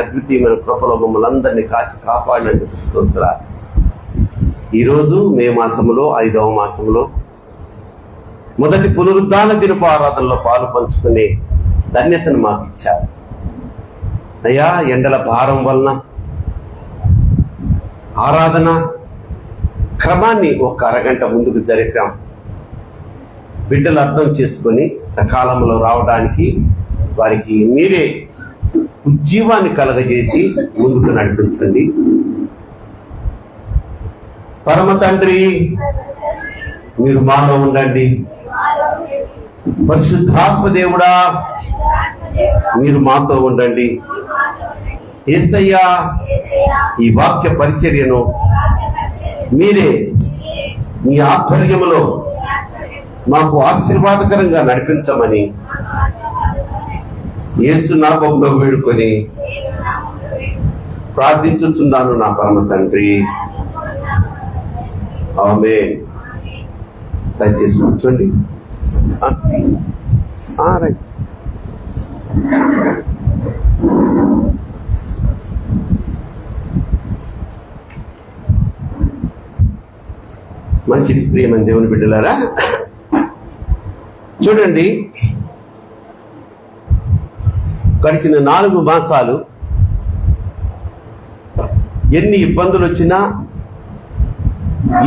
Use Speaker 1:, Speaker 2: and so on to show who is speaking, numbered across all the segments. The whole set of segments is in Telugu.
Speaker 1: అద్వితీయమైన కృపలో మమ్మల్ని అందరినీ కాచి కాపాడినందుకు స్తోత్రాలు. ఈరోజు మే మాసంలో 5వ మాసంలో మొదటి పునరుద్ధాన దినపు ఆరాధనలో పాలు పంచుకునే ధన్యతను మాకు ఇచ్చారు అయ్యా. ఎండల భారం వలన ఆరాధన క్రమాన్ని ఒక అరగంట ముందుకు జరిపాం. బిడ్డలు అర్థం చేసుకొని సకాలంలో రావడానికి వారికి మీరే ఉజ్జీవాన్ని కలగజేసి ముందుకు నడిపించండి. పరమ తండ్రి, మీరు మాలో ఉండండి. పరిశుద్ధాత్మ దేవుడా, మీరు మాతో ఉండండి. యేసయ్యా, ఈ వాక్య పరిచర్యను మీరే మీ ఆధ్వర్యములో మాకు ఆశీర్వాదకరంగా నడిపించమని యేసు నామములో వేడుకొని ప్రార్థించుచున్నాను నా పరమ తండ్రి, ఆమేన్. దయచేసి కూర్చోండి. రైట్. మంచి ప్రియమైన దేవుని బిడ్డలారా, చూడండి, గడిచిన 4 మాసాలు ఎన్ని ఇబ్బందులు వచ్చినా,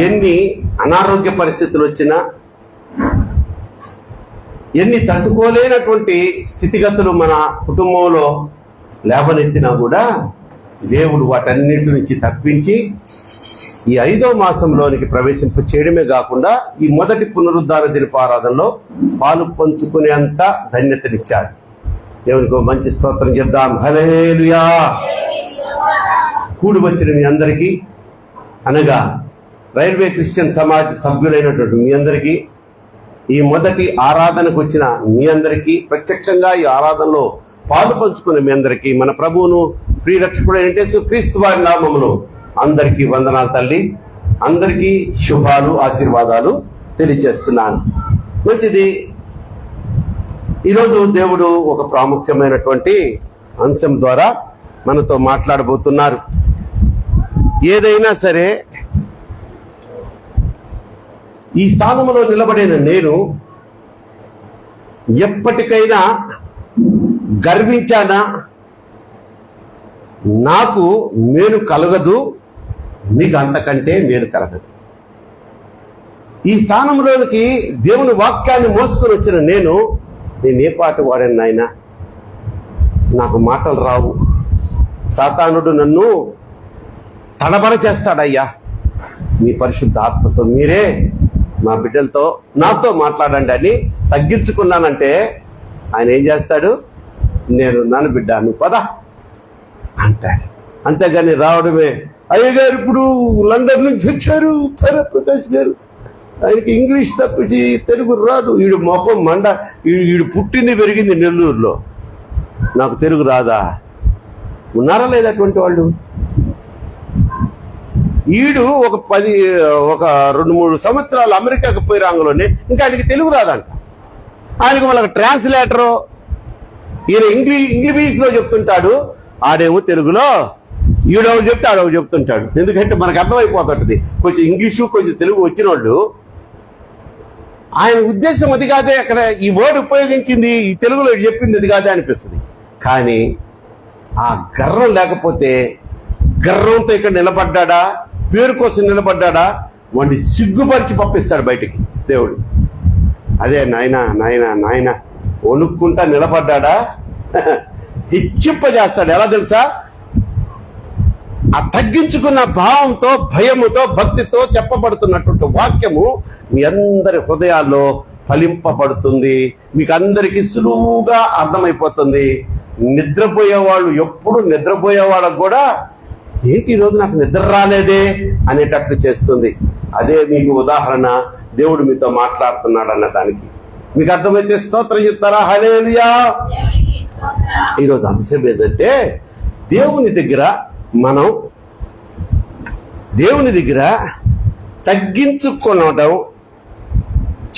Speaker 1: ఎన్ని అనారోగ్య పరిస్థితులు వచ్చినా, ఎన్ని తట్టుకోలేనటువంటి స్థితిగతులు మన కుటుంబంలో లేవనెత్తినా కూడా దేవుడు వాటన్నిటి నుంచి తప్పించి ఈ 5వ మాసంలోనికి ప్రవేశింప చేయడమే కాకుండా ఈ మొదటి పునరుద్ధాన దినపు ఆరాధనలో పాలు పంచుకునేంత ధన్యతనిచ్చారు. దేవునికి మంచి స్తోత్రం చెప్దాం. హల్లెలూయా. కూడి వచ్చిన మీ అందరికీ, అనగా రైల్వే క్రిస్టియన్ సమాజ్ సభ్యులైనటువంటి మీ అందరికీ, ఈ మొదటి ఆరాధనకు వచ్చిన మీ అందరికీ, ప్రత్యక్షంగా ఈ ఆరాధనలో పాలు పంచుకునే మీ అందరికీ, మన ప్రభువును ప్రియరక్షకుడైన యేసుక్రీస్తు వారి నామములో అందరికీ వందనాలు తల్లి. అందరికీ శుభాలు, ఆశీర్వాదాలు తెలియజేస్తున్నాను. మంచిది. ఈరోజు దేవుడు ఒక ప్రాముఖ్యమైనటువంటి అంశం ద్వారా మనతో మాట్లాడబోతున్నారు. ఏదైనా సరే ఈ స్థానంలో నిలబడిన నేను ఎప్పటికైనా గర్వించానా? నాకు మేలు కలగదు, మీకు అంతకంటే మేలు కలగదు. ఈ స్థానంలోనికి దేవుని వాక్యాన్ని మోసుకొని వచ్చిన నేను ఏ పాట వాడాను నాయనా? నాకు మాటలు రావు. సాతానుడు నన్ను తడబడ చేస్తాడయ్యా. మీ పరిశుద్ధ ఆత్మతో మీరే మా బిడ్డలతో నాతో మాట్లాడండి అని తగ్గించుకున్నానంటే ఆయన ఏం చేస్తాడు? నేను నన్ను బిడ్డ, నువ్వు పద అంటాడు. అంతేగాని రావడమే, అయ్యగారు ఇప్పుడు లండన్ నుంచి వచ్చారు తారా ప్రకాష్ గారు, ఆయనకి ఇంగ్లీష్ తప్పించి తెలుగు రాదు, వీడు మొఖం మండ, వీడు పుట్టింది పెరిగింది నెల్లూరులో, నాకు తెలుగు రాదా? ఉన్నారా లేదా అటువంటి వాళ్ళు? వీడు ఒక 2-3 సంవత్సరాలు అమెరికాకు పోయి రాంగలోనే ఇంకా ఆయనకి తెలుగు రాదంట. ఆయనకు మళ్ళీ ట్రాన్స్లేటరు, ఈయన ఇంగ్లీష్లో చెప్తుంటాడు, ఆడేమో తెలుగులో, ఈడెవరు చెప్తే ఆడెవరు చెప్తుంటాడు. ఎందుకంటే మనకు అర్థమైపోతుంటుంది కొంచెం ఇంగ్లీషు కొంచెం తెలుగు వచ్చిన వాళ్ళు. ఆయన ఉద్దేశం అది కాదే, అక్కడ ఈ వర్డ్ ఉపయోగించింది ఈ తెలుగులో చెప్పింది అది కాదే అనిపిస్తుంది. కానీ ఆ గర్వం లేకపోతే, గర్వంతో ఇక్కడ నిలబడ్డా, పేరు కోసం నిలబడ్డా, వాడిని సిగ్గుపరిచి పంపిస్తాడు బయటికి దేవుడు. అదే నాయన నాయన నాయన వణుక్కుంటా నిలబడ్డా హెచ్చింపజేస్తాడు. ఎలా తెలుసా? ఆ తగ్గించుకున్న భావంతో, భయముతో, భక్తితో చెప్పబడుతున్నటువంటి వాక్యము మీ అందరి హృదయాల్లో ఫలింపబడుతుంది. మీకు అందరికీ సులువుగా అర్థమైపోతుంది. నిద్రపోయేవాళ్ళు, ఎప్పుడు నిద్రపోయేవాళ్ళకు కూడా ఏంటి ఈరోజు నాకు నిద్ర రాలేదే అనేటట్లు చేస్తుంది. అదే మీకు ఉదాహరణ. దేవుడు మీతో మాట్లాడుతున్నాడు అన్న దానికి మీకు అర్థమైతే స్తోత్రం చెప్తారా? హల్లెలూయా. ఈరోజు అంశం ఏంటంటే, దేవుని దగ్గర తగ్గించుకోవడం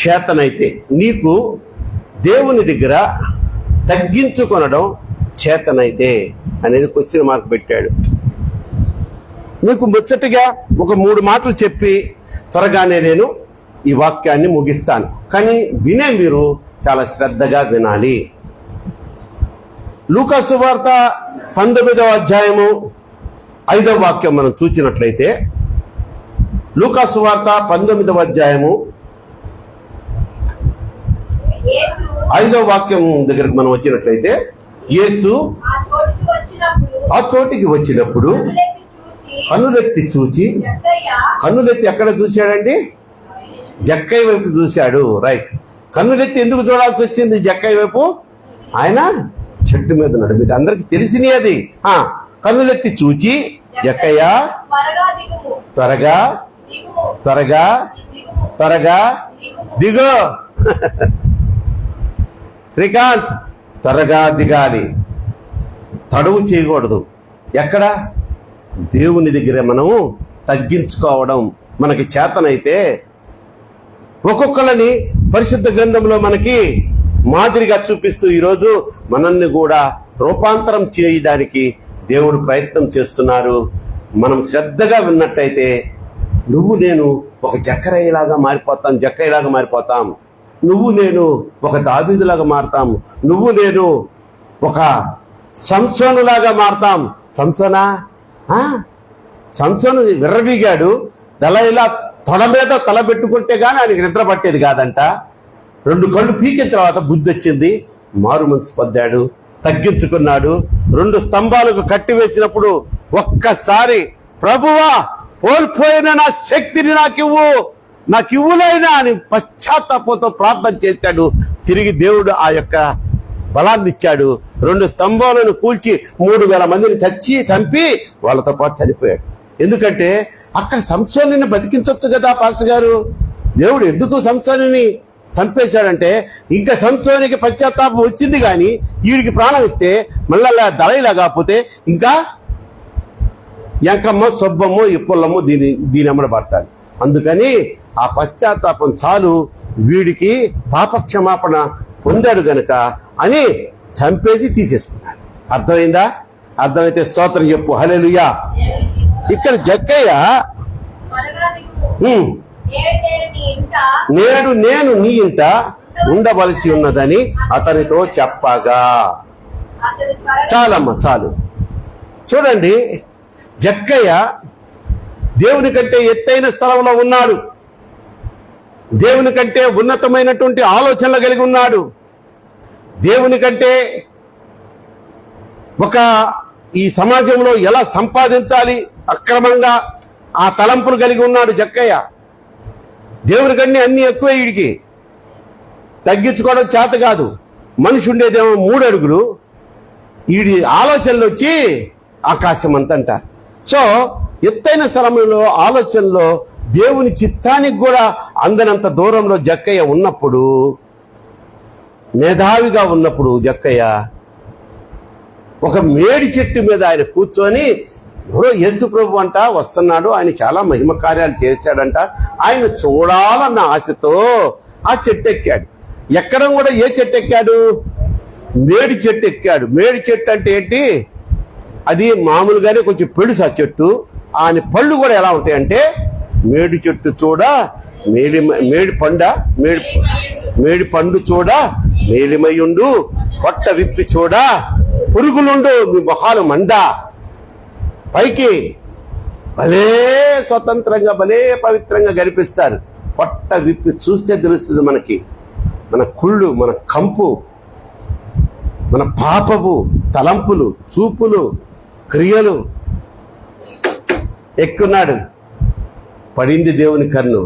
Speaker 1: చేతనైతే, నీకు దేవుని దగ్గర తగ్గించుకొనడం చేతనైతే అనేది క్వశ్చన్ మార్క్ పెట్టాడు. మీకు ముచ్చటగా ఒక 3 మాటలు చెప్పి త్వరగానే నేను ఈ వాక్యాన్ని ముగిస్తాను. కానీ వినే మీరు చాలా శ్రద్ధగా వినాలి. లూకా సువార్త 19వ అధ్యాయము 5వ వాక్యం మనం చూచినట్లయితే, లూకా సువార్త 19వ అధ్యాయము 5వ వాక్యం దగ్గరకు మనం వచ్చినట్లయితే, యేసు ఆ చోటికి వచ్చినప్పుడు కన్నులెత్తి చూచి, కన్నులెత్తి ఎక్కడ చూశాడండి? జక్కయ్య వైపు చూశాడు. రైట్. కన్నులెత్తి ఎందుకు చూడాల్సి వచ్చింది జక్కయ్య వైపు? ఆయన చెట్టు మీద ఉన్నాడు. మీకు అందరికి తెలిసినది అది. కన్నులెత్తి చూచి, జక్కయ్య త్వరగా త్వరగా త్వరగా దిగో. శ్రీకాంత్, త్వరగా దిగాలి, తడువు చేయకూడదు. ఎక్కడ? దేవుని దగ్గర మనము తగ్గించుకోవడం మనకి చేతనైతే ఒక్కొక్కళ్ళని పరిశుద్ధ గ్రంథంలో మనకి మాదిరిగా చూపిస్తూ ఈరోజు మనల్ని కూడా రూపాంతరం చేయడానికి దేవుడు ప్రయత్నం చేస్తున్నారు. మనం శ్రద్ధగా విన్నట్టయితే నువ్వు నేను ఒక జక్కయ్యలాగా మారిపోతాం. నువ్వు నేను ఒక దావీదులాగా మారతాం. నువ్వు నేను ఒక సంసోనులాగా మారతాం. సంసోను విర్రవీగాడు. దళైలా తొడ మీద తల పెట్టుకుంటే గానీ ఆయనకి నిద్ర పట్టేది కాదంట. 2 కళ్ళు పీకిన తర్వాత బుద్ధి వచ్చింది, మారు మనసు పొందాడు, తగ్గించుకున్నాడు. 2 స్తంభాలకు కట్టివేసినప్పుడు ఒక్కసారి ప్రభువా కోల్పోయిన నా శక్తిని నాకివ్వులైనా అని పశ్చాత్తాపంతో ప్రార్థన చేశాడు. తిరిగి దేవుడు ఆ యొక్క బలాన్ని ఇచ్చాడు. 2 స్తంభాలను కూల్చి 3000 మందిని చంపి వాళ్ళతో పాటు చనిపోయాడు. ఎందుకంటే అక్కడ సంసోనుని బతికించవచ్చు కదా పాస్టర్ గారు. దేవుడు ఎందుకు సంసోనుని చంపేశాడంటే ఇంకా సంసోనికి పశ్చాత్తాపం వచ్చింది కానీ వీడికి ప్రాణం ఇస్తే మళ్ళా దళైలా కాకపోతే ఇంకా ఎంకమ్మ సొబ్బమ్మో ఇప్పుల్లమ్మో దీని అమ్మడ పడతాడు. అందుకని ఆ పశ్చాత్తాపం చాలు, వీడికి పాపక్షమాపణ పొందాడు గనుక అని చంపేసి తీసేసుకున్నాడు. అర్థమైందా? అర్థమైతే స్తోత్రం చెప్పు. హల్లెలూయా. ఇక్కడ జక్కయ్య నేడు నేను నీ ఇంట ఉండవలసి ఉన్నదని అతనితో చెప్పగా, చాలమ్మా చాలు. చూడండి, జక్కయ్య దేవుని కంటే ఎత్తైన స్థలంలో ఉన్నాడు. దేవుని కంటే ఉన్నతమైనటువంటి ఆలోచనలు కలిగి ఉన్నాడు. దేవుని కంటే ఈ సమాజంలో ఎలా సంపాదించాలి అక్రమంగా ఆ తలంపులు కలిగి ఉన్నాడు జక్కయ్య. దేవుని కన్నా అన్ని ఎక్కువ. వీడికి తగ్గించుకోవడం చేత కాదు. మనిషి ఉండేదేమో 3 అడుగులు, వీడి ఆలోచనలు వచ్చి ఆకాశం అంతంట. సో ఎత్తైన స్థలంలో ఆలోచనలో దేవుని చిత్తానికి కూడా అందనంత దూరంలో జక్కయ్య ఉన్నప్పుడు, మేధావిగా ఉన్నప్పుడు జక్కయ్య ఒక మేడి చెట్టు మీద ఆయన కూర్చొని, ఎవరో యేసు ప్రభు అంట వస్తున్నాడు, ఆయన చాలా మహిమ కార్యాలు చేశాడంట, ఆయన చూడాలన్న ఆశతో ఆ చెట్టు ఎక్కాడు. ఎక్కడం కూడా ఏ చెట్టు ఎక్కాడు? మేడి చెట్టు ఎక్కాడు. మేడి చెట్టు అంటే ఏంటి? అది మామూలుగానే కొంచెం పెడుసు ఆ చెట్టు. ఆయన పళ్ళు కూడా ఎలా ఉంటాయంటే, మేడి చెట్టు చూడ మేడి పండు చూడ మేలిమయుండు, పొట్ట విప్పి చూడ పురుగులుండు, మీ మొహాలు మండ. పైకి భలే స్వతంత్రంగా భలే పవిత్రంగా కనిపిస్తారు. పొట్ట విప్పి చూస్తే తెలుస్తుంది మనకి మన కుళ్ళు, మన కంపు, మన పాపపు తలంపులు, చూపులు, క్రియలు. ఎక్కున్నాడు, పడింది దేవుని కన్ను.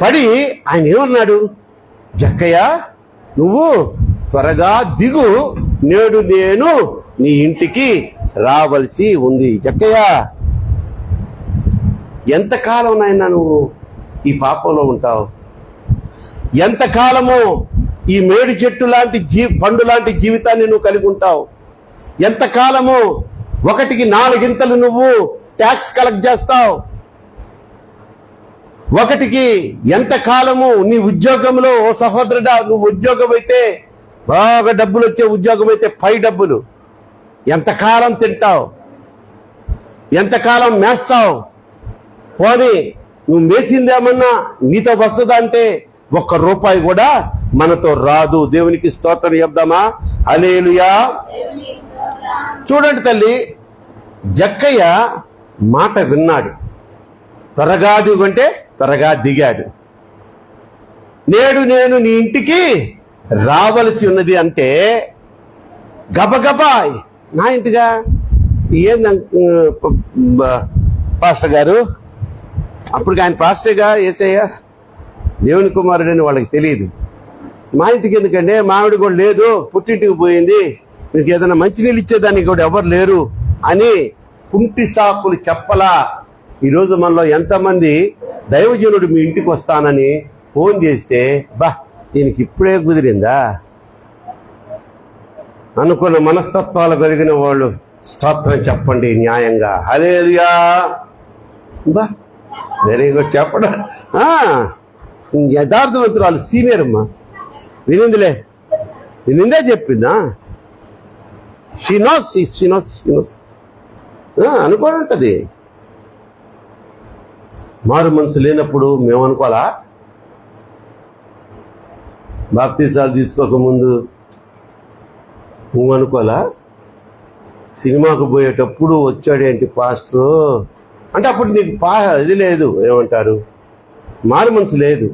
Speaker 1: పడి ఆయన ఏమన్నాడు? జక్కయ్య నువ్వు త్వరగా దిగు, నేడు నేను నీ ఇంటికి రావలసి ఉంది. జక్కయ్య ఎంతకాలం నాయనా నువ్వు ఈ పాపంలో ఉంటావు? ఎంతకాలము ఈ మేడి చెట్టు లాంటి పండు లాంటి జీవితాన్ని నువ్వు కలిగి ఉంటావు? ఎంతకాలము 1కి 4 నువ్వు ట్యాక్స్ కలెక్ట్ చేస్తావు? 1కి ఎంతకాలము నీ ఉద్యోగంలో, ఓ సహోదరుడా, నువ్వు ఉద్యోగం అయితే బాగా డబ్బులు వచ్చే ఉద్యోగం అయితే పై డబ్బులు, ఎంతకాలం తింటావు, ఎంతకాలం మేస్తావు? పోనీ నువ్వు మేసిందేమన్నా నీతో వస్తుందా అంటే ₹1 కూడా మనతో రాదు. దేవునికి స్తోత్రం చెప్దామా? హల్లెలూయా. చూడండి తల్లి, జక్కయ్య మాట విన్నాడు. త్వరగా దిగుంటే త్వరగా దిగాడు. నేడు నేను నీ ఇంటికి రావలసి ఉన్నది అంటే గబగబా నా ఇంటిగా ఏంది పాస్టర్ గారు? అప్పుడు ఆయన పాస్టర్గా యేసయ్య దేవుని కుమారుడని వాళ్ళకి తెలియదు. మా ఇంటికి ఎందుకంటే మామిడి కూడా లేదు, పుట్టింటికి పోయింది, మీకు ఏదైనా మంచినీళ్ళు ఇచ్చేదానికి కూడా ఎవరు లేరు అని కుంటి సాకులు చెప్పలా. ఈరోజు మనలో ఎంతమంది దైవజనుడు మీ ఇంటికి వస్తానని ఫోన్ చేస్తే దీనికి ఇప్పుడే కుదిరిందా అనుకున్న మనస్తత్వాలు కలిగిన వాళ్ళు స్తోత్రం చెప్పండి న్యాయంగా. హల్లెలూయా. Very good. చెప్పడం యథార్థవంతురాలు సీనియర్ అమ్మా, వినిందే చెప్పిందా? షీనోస్ అనుకోని ఉంటుంది. మారు మనసు లేనప్పుడు మేము అనుకోవాలా? బాప్తీసాలు తీసుకోకముందు నువ్వు అనుకోవాలా? సినిమాకు పోయేటప్పుడు వచ్చాడేంటి పాస్టర్ అంటే అప్పుడు నీకు ఇది లేదు, ఏమంటారు, మారు మనసు లేదు.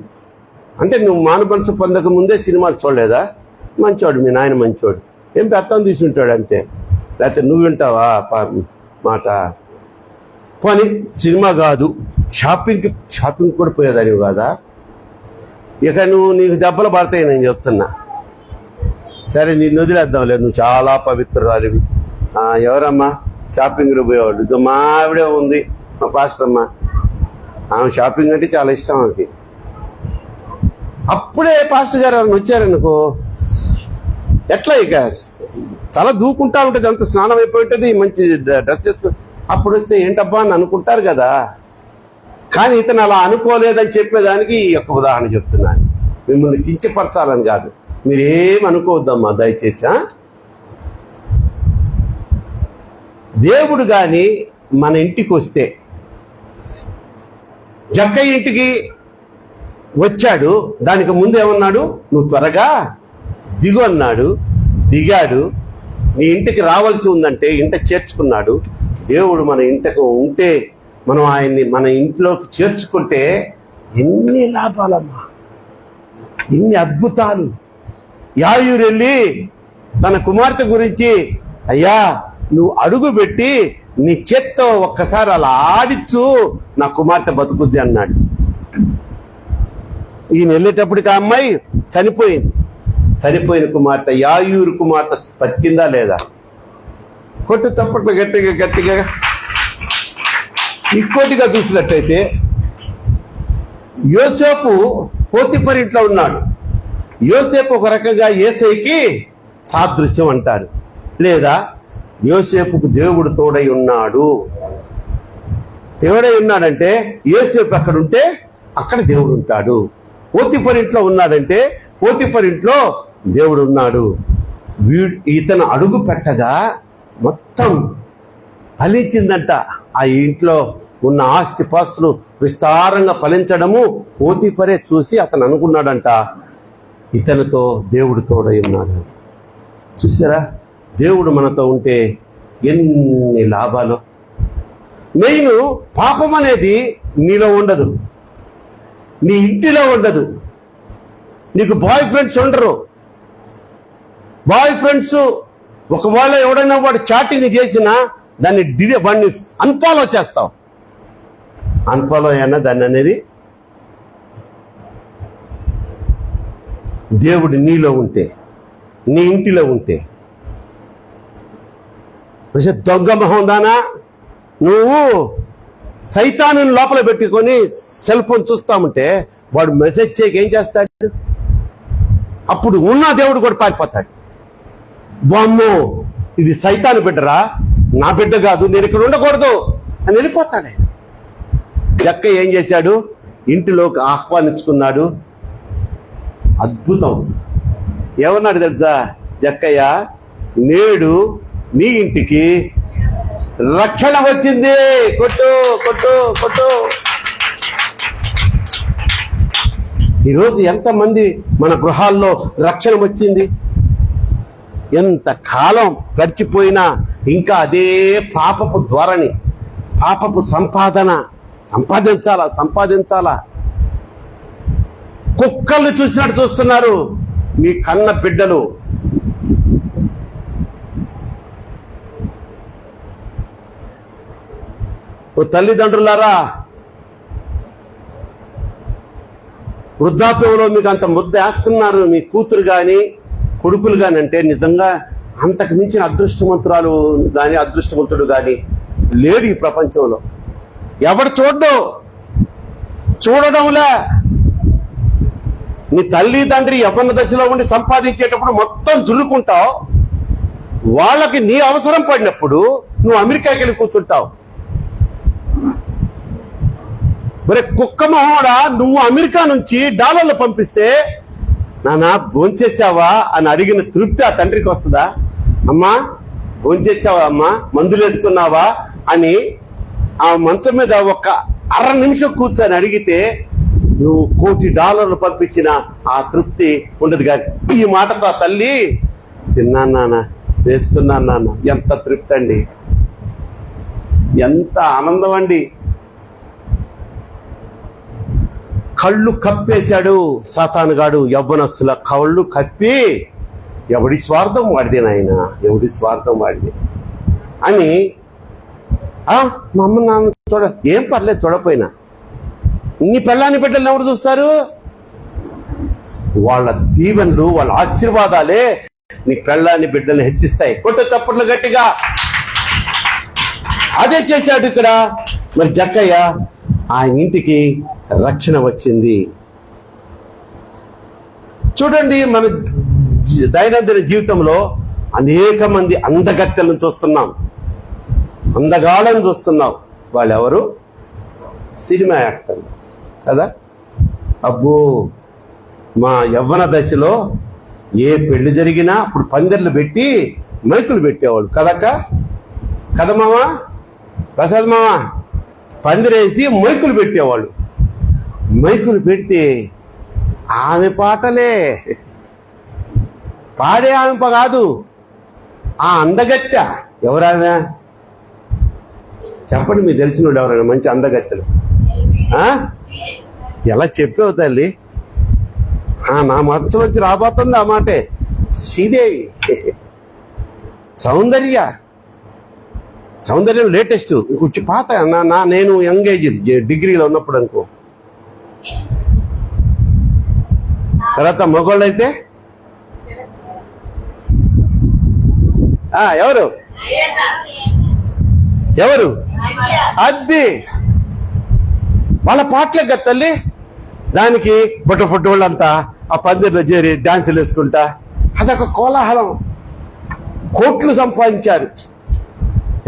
Speaker 1: అంటే నువ్వు మారు మనసు పొందక ముందే సినిమాలు చూడలేదా? మంచోడు మీ నాయన, మంచోడు, ఏం పెత్తం తీసుంటాడు అంతే. లేకపోతే నువ్వు వింటావా మాట? పోనీ సినిమా కాదు, షాపింగ్ కూడా పోయేదానివి కాదా? ఇక నీకు దెబ్బలు పడతాయి నేను చెప్తున్నా. సరే నిన్ను వదిలేద్దాంలే, నువ్వు చాలా పవిత్రురాలివి. ఎవరమ్మా షాపింగ్లో పోయేవాళ్ళు? మా ఆవిడే ఉంది, మా పాస్టర్ అమ్మ. ఆమె షాపింగ్ అంటే చాలా ఇష్టం ఆమెకి. అప్పుడే పాస్టర్ గారు ఎవరైనా వచ్చారనుకో, ఎట్లా ఇక తల దూకుంటా ఉంటుంది, అంత స్నానం అయిపోయి ఉంటుంది, మంచి డ్రెస్ వేసుకుని అప్పుడు వస్తే ఏంటబ్బా అని అనుకుంటారు కదా. కానీ ఇతను అలా అనుకోలేదని చెప్పేదానికి ఈ యొక్క ఉదాహరణ చెప్తున్నాను. మిమ్మల్ని కించపరచాలని కాదు, మీరేం అనుకోవద్దమ్మా దయచేసి. దేవుడు కానీ మన ఇంటికి వస్తే, జక్కయ్య ఇంటికి వచ్చాడు, దానికి ముందు ఏమన్నాడు? నువ్వు త్వరగా దిగు అన్నాడు. దిగాడు. నీ ఇంటికి రావాల్సి ఉందంటే ఇంట చేర్చుకున్నాడు. దేవుడు మన ఇంటికి ఉంటే, మనం ఆయన్ని మన ఇంట్లోకి చేర్చుకుంటే ఎన్ని లాభాలమ్మా, ఎన్ని అద్భుతాలు. యాయూరు వెళ్ళి తన కుమార్తె గురించి, అయ్యా నువ్వు అడుగు పెట్టి నీ చేత్తో ఒక్కసారి అలా ఆడిచ్చు, నా కుమార్తె బతుకుద్ది అన్నాడు. ఈయన వెళ్ళేటప్పటికి ఆ అమ్మాయి చనిపోయింది. చనిపోయిన కుమార్తె, యాయూరు కుమార్తె బతికిందా లేదా? కొట్టు చప్పట్లు గట్టిగా ఇంకోటిగా చూసినట్టయితే, యోసేపు పోతిఫర్ ఇంట్లో ఉన్నాడు. యోసేపు ఒక రకంగా యేసయ్యకి సాదృశ్యం అంటారు, లేదా యోసేపుకు దేవుడు తోడై ఉన్నాడు. దేవుడై ఉన్నాడంటే యోసేపు ఎక్కడ ఉంటే అక్కడ దేవుడు ఉంటాడు. పోతిఫర్ ఇంట్లో ఉన్నాడంటే పోతిఫర్ ఇంట్లో దేవుడు ఉన్నాడు. ఇతను అడుగు పెట్టగా మొత్తం ఫలించిందంట. ఆ ఇంట్లో ఉన్న ఆస్తి పాస్తులు విస్తారంగా ఫలించడము పోతిఫరే చూసి అతను అనుకున్నాడంట, ఇతనితో దేవుడు తోడై ఉన్నాడు. చూసారా, దేవుడు మనతో ఉంటే ఎన్ని లాభాలు. మెయిన్ పాపం అనేది నీలో ఉండదు, నీ ఇంటిలో ఉండదు. నీకు బాయ్ ఫ్రెండ్స్ ఉండరు. బాయ్ ఫ్రెండ్స్ ఒకవేళ ఎవడైనా వాడు చాటింగ్ చేసినా వాడిని అన్ఫాలో చేస్తావు. అన్ఫాలో అయినా దాన్ని అనేది దేవుడు నీలో ఉంటే, నీ ఇంటిలో ఉంటే. దొంగ మొహం దానా, నువ్వు సైతాను లోపల పెట్టుకొని సెల్ ఫోన్ చూస్తామంటే వాడు మెసేజ్ చేయక ఏం చేస్తాడు? అప్పుడు ఉన్న దేవుడు కూడా పారిపోతాడు. బామ్మో ఇది సైతాను బిడ్డరా, నా బిడ్డ కాదు, నేను ఇక్కడ ఉండకూడదు అని వెళ్ళిపోతాడు. జక్క ఏం చేశాడు? ఇంటిలోకి ఆహ్వానించుకున్నాడు. అద్భుతం. ఏమన్నాడు తెలుసా జక్కయ్య? నేడు మీ ఇంటికి రక్షణ వచ్చింది. కొట్టు కొట్టు కొట్టు. ఈరోజు ఎంతమంది మన గృహాల్లో రక్షణ వచ్చింది? ఎంత కాలం గడిచిపోయినా ఇంకా అదే పాపపు ధోరణి, పాపపు సంపాదించాలా. కుక్కల్ని చూసినట్టు చూస్తున్నారు మీ కన్న బిడ్డలు. ఓ తల్లిదండ్రులారా, వృద్ధాప్యంలో మీకు అంత ముద్ద వేస్తున్నారు మీ కూతురు కానీ కొడుకులు కానీ అంటే నిజంగా అంతకు మించిన అదృష్టవంతురాలు కానీ అదృష్టవంతుడు కానీ లేడు ఈ ప్రపంచంలో. ఎవడు చూడడంలే. నీ తల్లి తండ్రి యవ్వన దశలో ఉండి సంపాదించేటప్పుడు మొత్తం జుల్లుకుంటావు. వాళ్ళకి నీ అవసరం పడినప్పుడు నువ్వు అమెరికాకి వెళ్ళి కూర్చుంటావు. మరి కుక్క మొహోడా, నువ్వు అమెరికా నుంచి డాలర్లు పంపిస్తే నాన్న భోంచేసావా అని అడిగిన తృప్తి ఆ తండ్రికి వస్తుందా? అమ్మా భోంచేసావా, అమ్మా మందులు వేసుకున్నావా అని ఆ మంచం మీద ఒక అర నిమిషం కూర్చొని అడిగితే నువ్వు $1,000,000 పంపించిన ఆ తృప్తి ఉండదు. కానీ ఈ మాటతో ఆ తల్లి తిన్నాను నాన్న, వేసుకున్నాను నాన్న, ఎంత తృప్తి అండి, ఎంత ఆనందం అండి. కళ్ళు కప్పేశాడు సాతానుగాడు యవ్వనస్తుల కళ్ళు కప్పి, ఎవడి స్వార్థం వాడిదే నాయన, ఎవడి స్వార్థం వాడిదే అని మా అమ్మ నాన్న ఏం పర్లేదు చూడపోయినా. నీ పెళ్ళాన్ని బిడ్డలు ఎవరు చూస్తారు? వాళ్ళ దీవెనలు, వాళ్ళ ఆశీర్వాదాలే నీ పెళ్ళాన్ని బిడ్డల్ని హెచ్చిస్తాయి. కొట్టే చప్పట్లు గట్టిగా. అదే చేశాడు ఇక్కడ. మరి జక్కయ్య ఆ ఇంటికి రక్షణ వచ్చింది. చూడండి, మన దైనందిన జీవితంలో అనేక మంది అందగత్తెలను చూస్తున్నాం, అందగాళ్ళను చూస్తున్నాం. వాళ్ళెవరు? సినిమా యాక్టర్లు కదా. అబ్బో, మా యవ్వన దశలో ఏ పెళ్లి జరిగినా అప్పుడు పందిర్లు పెట్టి మైకులు పెట్టేవాళ్ళు కదక్క, కదా మామా ప్రసాద్ మామా, పందిరేసి మైకులు పెట్టేవాళ్ళు. మైకులు పెట్టి ఆమె పాటలే పాడే ఆమె కాదు, ఆ అందగత్తె. ఎవరామె చెప్పండి, మీకు తెలిసిన వాళ్ళు ఎవరైనా మంచి అందగత్తెలు? ఎలా చెప్పావు తల్లి? నా మనసులోంచి రాబోతుంది ఆ మాటే. శ్రీదేవి. సౌందర్యం లేటెస్ట్, ఇంకొచ్చి పాత. నేను యంగ్ ఏజ్ డిగ్రీలో ఉన్నప్పుడు అనుకో. తర్వాత మగవాళ్ళు అయితే ఎవరు అది వాళ్ళ పాటలే కదా తల్లి. దానికి బొట్ట వాళ్ళంతా ఆ పందిరిలో చేరి డాన్సులు వేసుకుంటా, అదొక కోలాహలం. కోట్లు సంపాదించారు.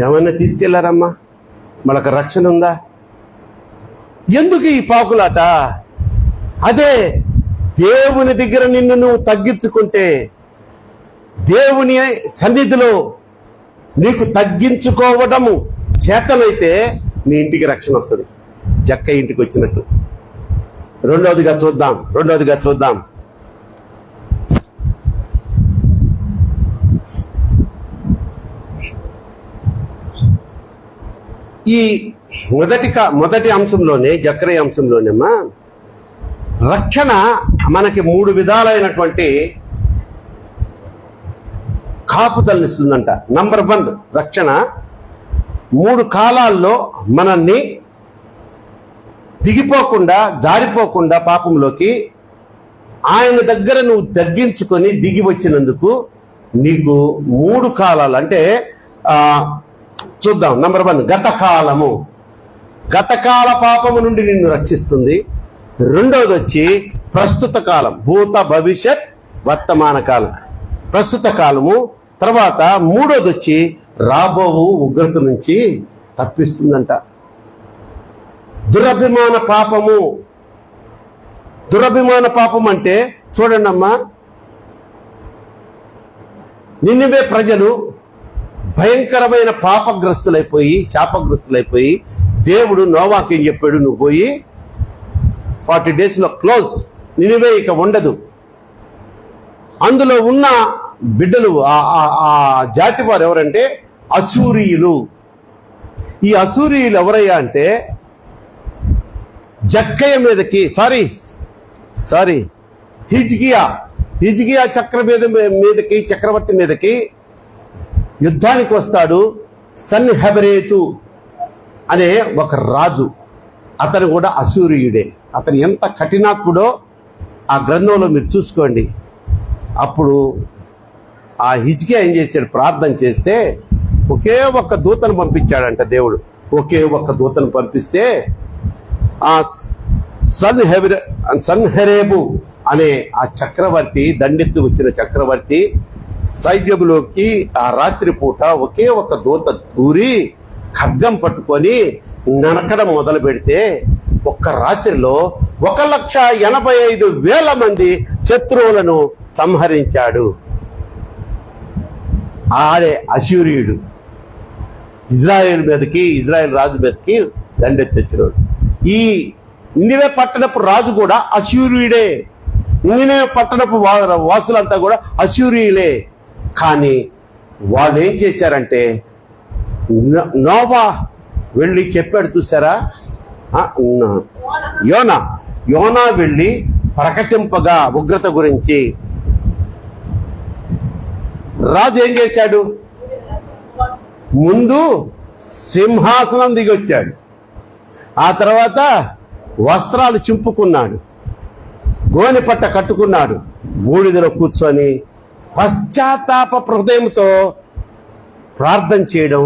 Speaker 1: ఏమన్నా తీసుకెళ్లారమ్మా? మనకు రక్షణ ఉందా? ఎందుకు ఈ పాకులాట? అదే దేవుని దగ్గర నిన్ను నువ్వు తగ్గించుకుంటే, దేవుని సన్నిధిలో నీకు తగ్గించుకోవడము చేతనైతే నీ ఇంటికి రక్షణ వస్తుంది. జక్క ఇంటికి వచ్చినట్టు. రెండవదిగా చూద్దాం. ఈ మొదటి అంశంలోనే, జక్కరయ్య అంశంలోనేమా రక్షణ మనకి 3 విధాలైనటువంటి కాపుదలనిస్తుందంట. నంబర్ 1, రక్షణ 3 కాలాల్లో మనల్ని దిగిపోకుండా, జారిపోకుండా పాపంలోకి ఆయన దగ్గర నువ్వు తగ్గించుకొని దిగి వచ్చినందుకు నీకు 3 కాలాలు అంటే చూద్దాం. నంబర్ 1, గతకాల పాపము నుండి నిన్ను రక్షిస్తుంది. రెండవది వచ్చి ప్రస్తుత కాలం, భూత భవిష్యత్ వర్తమాన కాలం, ప్రస్తుత కాలము. తర్వాత మూడోది వచ్చి రాబోవు ఉగ్రత నుంచి తప్పిస్తుందంట. దురభిమాన పాపం అంటే చూడండి అమ్మా, నినివే ప్రజలు భయంకరమైన శాపగ్రస్తులైపోయి దేవుడు నోవాకి ఏం చెప్పాడు, నువ్వు పోయి 40 days క్లోజ్, నినివే ఇక ఉండదు. అందులో ఉన్న బిడ్డలు ఆ జాతి వారు ఎవరంటే అశూరీయులు. ఈ అశూరీయులు ఎవరయ్యా అంటే జక్కయ్య మీదకి హిజ్కియా చక్రవర్తి మీదకి యుద్ధానికి వస్తాడు. సన్హెరెబు అనే ఒక రాజు, అతను కూడా అశూరీయుడే. అతను ఎంత కఠినాత్ముడో ఆ గ్రంథంలో మీరు చూసుకోండి. అప్పుడు ఆ హిజ్కియా ఏం చేశాడు, ప్రార్థన చేస్తే ఒకే ఒక్క దూతను పంపించాడంట దేవుడు. ఒకే ఒక్క దూతను పంపిస్తే ఆ సన్హెరెబు అనే ఆ చక్రవర్తి, దండెత్తు వచ్చిన చక్రవర్తి సైన్యములోకి ఆ రాత్రి పూట ఒకే ఒక దూత దూరి ఖడ్గం పట్టుకొని నరకడం మొదలు పెడితే ఒక్క రాత్రిలో 1,85,000 మంది శత్రువులను సంహరించాడు. ఆడే అశూరీయుడు. ఇజ్రాయెల్ రాజు మీదకి దండెత్తిచ్చినాడు. ఈ నినివే పట్టణపు రాజు కూడా అశూరీయుడే. నినివే పట్టణపు వాసులంతా కూడా అశూరీయులే. కానీ వాళ్ళు ఏం చేశారంటే, నోవా వెళ్ళి చెప్పాడు చూసారా, యోనా వెళ్ళి ప్రకటింపగా ఉగ్రత గురించి. రాజు ఏం చేశాడు, ముందు సింహాసనం దిగి వచ్చాడు, ఆ తర్వాత వస్త్రాలు చింపుకున్నాడు, గోనె పట్ట కట్టుకున్నాడు, బూడిదలో కూర్చొని పశ్చాత్తాప హృదయంతో ప్రార్థన చేయడం,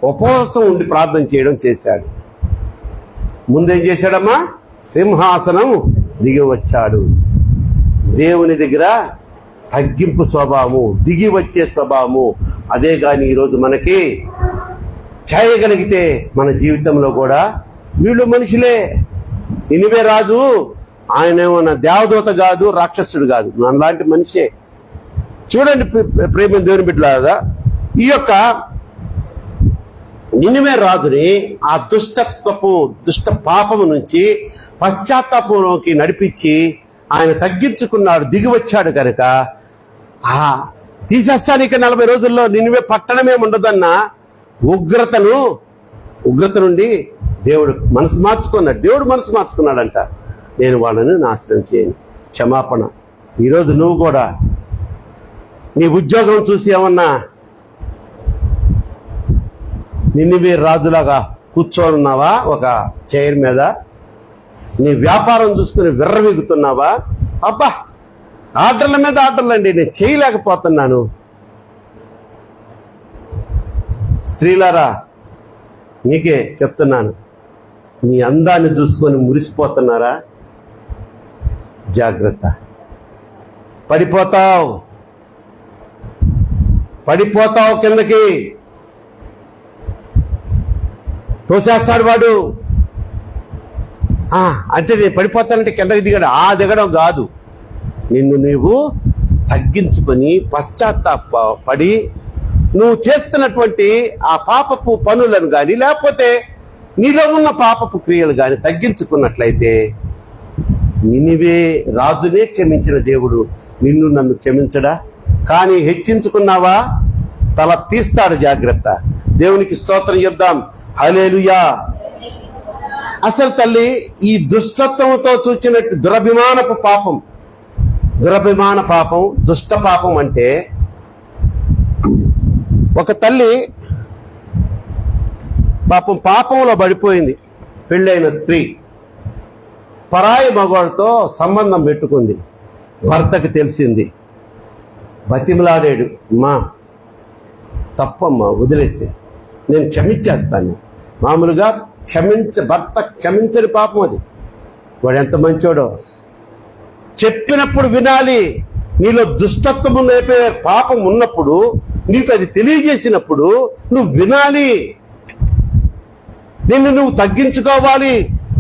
Speaker 1: ఉపవాసం ఉండి ప్రార్థన చేయడం చేశాడు. ముందేం చేశాడమ్మా, సింహాసనం దిగి వచ్చాడు. దేవుని దగ్గర తగ్గింపు స్వభావము, దిగి వచ్చే స్వభావము. అదే కానీ ఈరోజు మనకి చేయగలిగితే మన జీవితంలో కూడా, వీళ్ళు మనుషులే, నినివే రాజు ఆయన ఏమన్నా దేవదూత కాదు, రాక్షసుడు కాదు, మనలాంటి మనిషే. చూడండి ప్రేమ దేవుని బిడ్డలారా, ఈ యొక్క నినివే రాజుని ఆ దుష్ట పాపము నుంచి పశ్చాత్తాపంలోకి నడిపించి ఆయన తగ్గించుకున్నాడు, దిగి వచ్చాడు కనుక తీసేస్తానికి 40 రోజుల్లో నినివే పట్టణమే ఉండదన్న ఉగ్రత నుండి దేవుడు మనసు మార్చుకున్నాడంట. నేను వాళ్ళని నాశనం చేయను, క్షమాపణ. ఈరోజు నువ్వు కూడా నీ ఉద్యోగం చూసి ఏమన్నా నినివే రాజులాగా కూర్చోనున్నావా ఒక చైర్ మీద? నీ వ్యాపారం చూసుకుని విర్రవీగుతున్నావా? అబ్బా, ఆర్డర్ల మీద ఆర్డర్లు అండి, నేను చేయలేకపోతున్నాను. స్త్రీలారా, మీకే చెప్తున్నాను, మీ అందాన్ని చూసుకొని మురిసిపోతున్నారా? జాగ్రత్త, పడిపోతావు కిందకి, తోసేస్తాడు వాడు. అంటే నేను పడిపోతానంటే కిందకి దిగడం కాదు, నిన్ను నీవు తగ్గించుకొని పశ్చాత్తాపడి నువ్వు చేస్తున్నటువంటి ఆ పాపపు పనులను కానీ, లేకపోతే నీలో ఉన్న పాపపు క్రియలు కానీ తగ్గించుకున్నట్లయితే, నినివే రాజునే క్షమించిన దేవుడు నిన్ను నన్ను క్షమించడా? కానీ హెచ్చించుకున్నావా, తల తీస్తాడు. జాగ్రత్త. దేవునికి స్తోత్రం చెప్దాం. హల్లెలూయా. అసలు తల్లి, ఈ దుష్టత్వంతో చూచినట్టు దురభిమాన పాపం, దుష్ట పాపం అంటే, ఒక తల్లి పాపంలో పడిపోయింది. పెళ్ళైన స్త్రీ పరాయి మగవాడితో సంబంధం పెట్టుకుంది. భర్తకి తెలిసింది, బతిమలాడాడు, అమ్మా తప్పమ్మా, వదిలేసే, నేను క్షమించేస్తాను. మామూలుగా భర్త క్షమించని పాపం అది. వాడు ఎంత మంచోడో, చెప్పినప్పుడు వినాలి. నీలో దుష్టత్వము నేపే పాపం ఉన్నప్పుడు, నీకు అది తెలియజేసినప్పుడు నువ్వు వినాలి, నిన్ను నువ్వు తగ్గించుకోవాలి,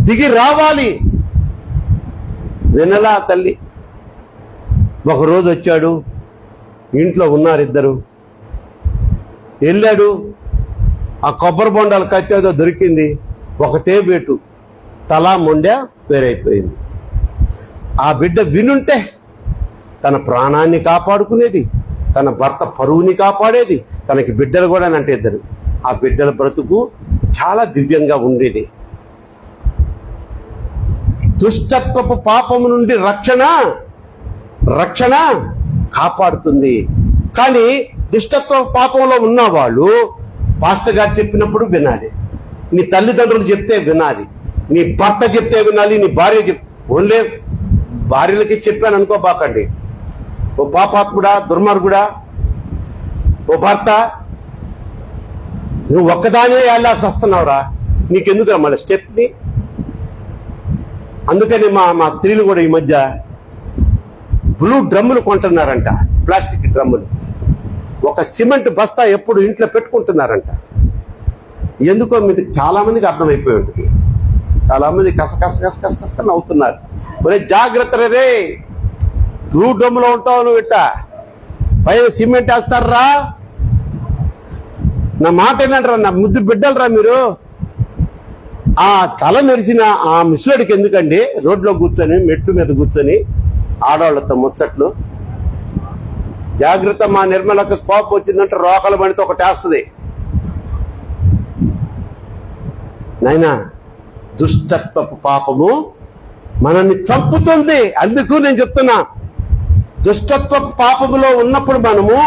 Speaker 1: దిగి రావాలి. వినలా తల్లి. ఒకరోజు వచ్చాడు, ఇంట్లో ఉన్నారు ఇద్దరు. వెళ్ళాడు, ఆ కొబ్బరి బొండాలు కట్టేదో దొరికింది, ఒకటే వేటు తలా మొండా వేరైపోయింది. ఆ బిడ్డ వినుంటే తన ప్రాణాన్ని కాపాడుకునేది, తన భర్త పరువుని కాపాడేది, తనకి బిడ్డలు కూడా అంటే ఇద్దరు. ఆ బిడ్డల బ్రతుకు చాలా దివ్యంగా ఉండేది. దుష్టత్వపు పాపము నుండి రక్షణ కాపాడుతుంది. కానీ దుష్టత్వ పాపంలో ఉన్నవాళ్ళు పాస్టర్ గారు చెప్పినప్పుడు వినాలి, నీ తల్లిదండ్రులు చెప్తే వినాలి, నీ భర్త చెప్తే వినాలి, నీ భార్య ఓన్లే భార్యలకి చెప్పాను అనుకోబాకండి. ఓ పాపాత్ముడా, దుర్మార్గుడా, ఓ భర్త, నువ్వు ఒక్కదానే వెళ్ళాల్సి వస్తున్నావురా, నీకెందుకురా మళ్ళీ స్టెప్ని. అందుకని మా స్త్రీలు కూడా ఈ మధ్య బ్లూ డ్రమ్ములు కొంటున్నారంట, ప్లాస్టిక్ డ్రమ్ములు. ఒక సిమెంట్ బస్తా ఎప్పుడు ఇంట్లో పెట్టుకుంటున్నారంట. ఎందుకో మీకు చాలా మందికి అర్థమైపోయి ఉంటుంది. చాలా మంది కస నవ్వుతున్నారు. ఒరే జాగ్రత్త రే, బ్లూ డ్రమ్ములో ఉంటావు నువ్వు, ఇట్ట పైన సిమెంట్ వేస్తారా. నా మాట ఏంటంటారా, నా ముద్దు బిడ్డలరా మీరు. ఆ తల మెరిసిన ఆ ముసలుడికి ఎందుకండి రోడ్లో కూర్చొని మెట్టు మీద కూర్చొని ఆడవాళ్లతో ముచ్చట్లు. జాగ్రత్త, మా నిర్మలకు కోపం వచ్చిందంటే రోకల బండితో ఒకటి వేస్తుంది. నాయనా, దుష్టత్వపు పాపము మనల్ని చంపుతుంది. అందుకు నేను చెప్తున్నా, దుష్టత్వపు పాపములో ఉన్నప్పుడు మనము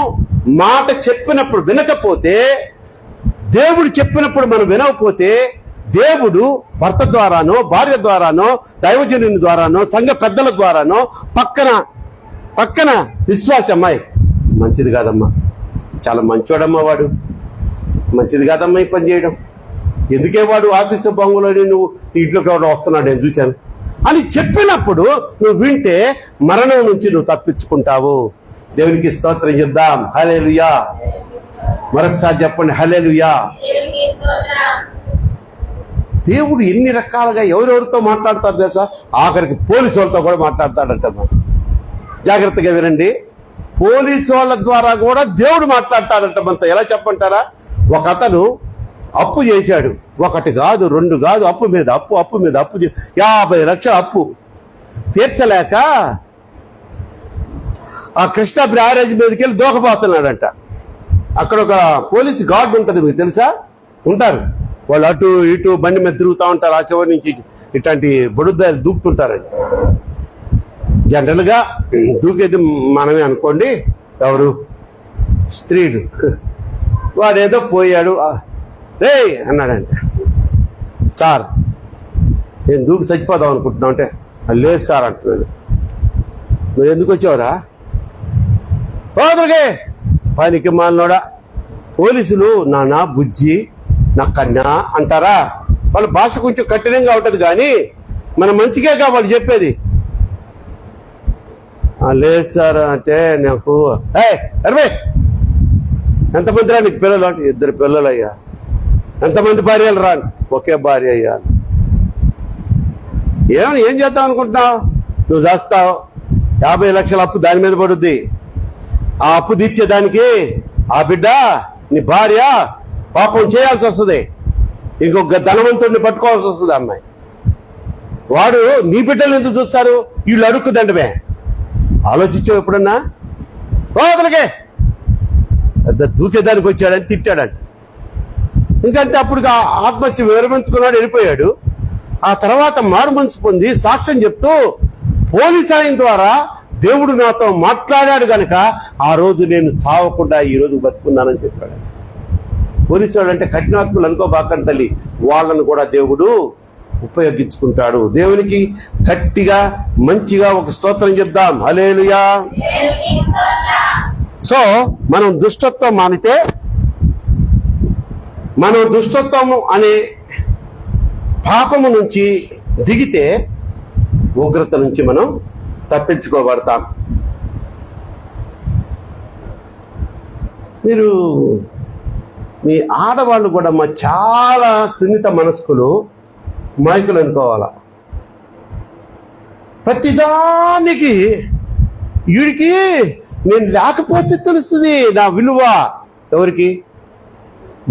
Speaker 1: మాట చెప్పినప్పుడు వినకపోతే, దేవుడు చెప్పినప్పుడు మనం వినకపోతే, దేవుడు భర్త ద్వారానో, భార్య ద్వారానో, దైవజనుని ద్వారానో, సంఘ పెద్దల ద్వారానో, పక్కన విశ్వాస అమ్మాయి మంచిది కాదమ్మా, చాలా మంచోడమ్మా వాడు, మంచిది కాదమ్మా ఈ పని చేయడం, ఎందుకే వాడు ఆఫీసు బంగులోని నువ్వు ఇంట్లోకి ఎవడో వస్తున్నాడు నేను చూశాను అని చెప్పినప్పుడు నువ్వు వింటే మరణం నుంచి నువ్వు తప్పించుకుంటావు. దేవునికి స్తోత్రం చెప్దాం. హల్లెలూయా. మరొకసారి చెప్పండి, హల్లెలూయా. దేవుడు ఎన్ని రకాలుగా ఎవరెవరితో మాట్లాడతారు తెలుసా? ఆఖరికి పోలీసు వాళ్ళతో కూడా మాట్లాడతాడంట. జాగ్రత్తగా వినండి, పోలీసు వాళ్ళ ద్వారా కూడా దేవుడు మాట్లాడతాడంట మనతో. ఎలా చెప్పంటారా? ఒక అతను అప్పు చేశాడు, ఒకటి కాదు, రెండు కాదు, అప్పు మీద అప్పు, 50 లక్షల అప్పు తీర్చలేక ఆ కృష్ణా బ్యారేజ్ మీదకి వెళ్ళి దూకపోతున్నాడంట. అక్కడ ఒక పోలీసు గార్డు ఉంటుంది, మీకు తెలుసా? ఉంటారు వాళ్ళు, అటు ఇటు బండి మీద తిరుగుతూ ఉంటారు. ఆ చివరి నుంచి ఇట్లాంటి బొడుద్దాయలు దూకుతుంటారండి. జనరల్ గా దూకేది మనమే అనుకోండి, ఎవరు? స్త్రీలు. వాడేదో పోయాడు, రే అన్నాడంట. సార్ నేను దూకి చచ్చిపోదాం అనుకుంటున్నావు అంటే, లేదు సార్ అంటున్నాడు. నువ్వు ఎందుకు వచ్చావురా? పోదరికే పనికి మాలినోడా. పోలీసులు నానా బుజ్జి నా కన్నా అంటారా? వాళ్ళ భాష కొంచెం కఠినంగా ఉంటది, కానీ మన మంచిగా వాళ్ళు చెప్పేది. లేదు సార్ అంటే, నాకు అరే ఎంతమంది రా నీకు పిల్లలు అంటే, 2 పిల్లలు అయ్యా. ఎంతమంది భార్యలు రా? ఒకే భార్య అయ్యా. ఏం చేద్దాం అనుకుంటున్నావు? నువ్వు చేస్తావు, 50 లక్షల అప్పు దాని మీద పడుద్ది. ఆ అప్పు తీర్చేదానికి ఆ బిడ్డ, నీ భార్య పాపం చేయాల్సి వస్తుంది, ఇంకొక ధనవంతుడిని పట్టుకోవాల్సి వస్తుంది అమ్మాయి. వాడు నీ బిడ్డలు ఎందుకు చూస్తారు? వీళ్ళు అడుక్కుదండమే. ఆలోచించావు ఎప్పుడన్నా? అతనికే దూకేదానికి వచ్చాడని తిట్టాడంట. ఇంకంటే అప్పుడు ఆత్మహత్య విరమించుకున్నాడు, వెళ్ళిపోయాడు. ఆ తర్వాత మారు మనసు పొంది సాక్ష్యం చెప్తూ, పోలీసు ఆయన ద్వారా దేవుడు నాతో మాట్లాడాడు గనక ఆ రోజు నేను చావకుండా ఈ రోజు బతుకున్నానని చెప్పాడు. పోలీసు వాడు అంటే కఠినాత్ములు అనుకోబాకండి తల్లి, వాళ్ళను కూడా దేవుడు ఉపయోగించుకుంటాడు. దేవునికి గట్టిగా మంచిగా ఒక స్తోత్రం చెప్దాం. హల్లెలూయా. సో మనం దుష్టత్వం మానితే, మనం దుష్టత్వము అనే పాపము నుంచి దిగితే ఉగ్రత నుంచి మనం తప్పించుకోబడతాం. మీరు మీ ఆడవాళ్ళు కూడా చాలా సున్నిత మనస్కులు, మాయకులు అనుకోవాలా. ప్రతిదానికి వీడికి నేను లేకపోతే తెలుస్తుంది నా విలువ. ఎవరికి?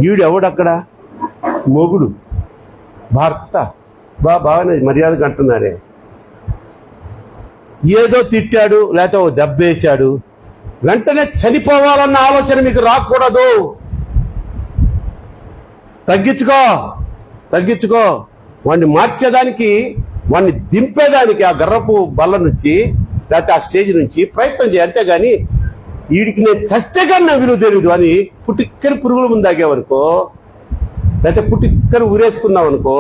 Speaker 1: ఈడు ఎవడక్కడ? మొగుడు, భర్త. బాగానే మర్యాదగా అంటున్నారే. ఏదో తిట్టాడు, లేకపోతే ఓ దెబ్బేశాడు, వెంటనే చనిపోవాలన్న ఆలోచన మీకు రాకూడదు. తగ్గించుకో. వాడిని మార్చేదానికి, వాడిని దింపేదానికి ఆ గర్రపు బల్ల నుంచి లేకపోతే ఆ స్టేజ్ నుంచి ప్రయత్నం చేయి. అంతేగాని వీడికి నేను చస్తే కానీ నా విలువ తెలియదు అని పుట్టిక్కని పురుగుల ముందు ఆగేవనుకో, లేకపోతే పుట్టిక్కని ఊరేసుకున్నావు అనుకో,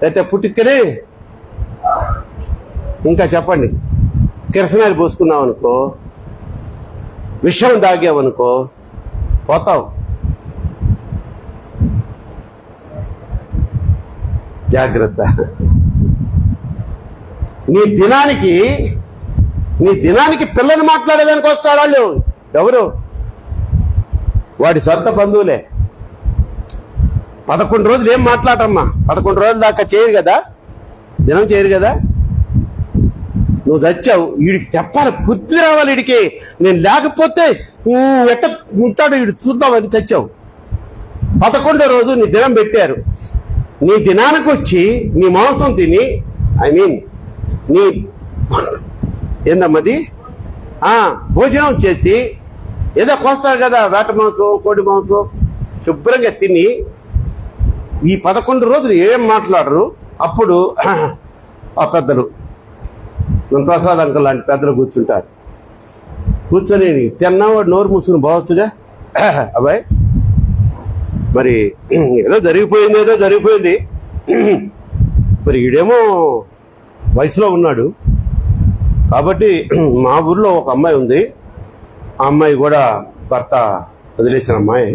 Speaker 1: లేకపోతే పుట్టిక్కని ఇంకా చెప్పండి కిరసనాలు పోసుకున్నావు అనుకో, విషం దాగావనుకో, పోతావు. జాగ్రత్త. నీ దినానికి పిల్లని మాట్లాడేదానికి వస్తారు వాళ్ళు. ఎవరు? వాడి సొంత బంధువులే. 11 రోజులు ఏం మాట్లాడమ్మా, 11 రోజుల దాకా చేయరు కదా, దినం చేయరు కదా. నువ్వు చచ్చావు, వీడికి చెప్పాలి, బుద్ధి రావాలి వీడికి. నేను లేకపోతే ఎట్ట ఉంటాడు వీడు చూద్దామని చచ్చావు. 11వ రోజు నీ దినం పెట్టారు. నీ దినానికి వచ్చి నీ మాంసం తిని, నీ ఏందమ్మది భోజనం చేసి ఏదో కోస్తారు కదా, వేట మాంసం, కోడి మాంసం, శుభ్రంగా తిని ఈ 11 రోజులు ఏం మాట్లాడరు. అప్పుడు ఆ పెద్దలు, మన ప్రసాద్ అంకుల్ లాంటి పెద్దలు కూర్చుంటారు. కూర్చొని తిన్నవాడు నోరు మూసుకుని పోవచ్చుగా. అబ్బాయి మరి ఏదో జరిగిపోయింది. మరి ఈడేమో వయసులో ఉన్నాడు కాబట్టి, మా ఊర్లో ఒక అమ్మాయి ఉంది, ఆ అమ్మాయి కూడా భర్త వదిలేసిన అమ్మాయి,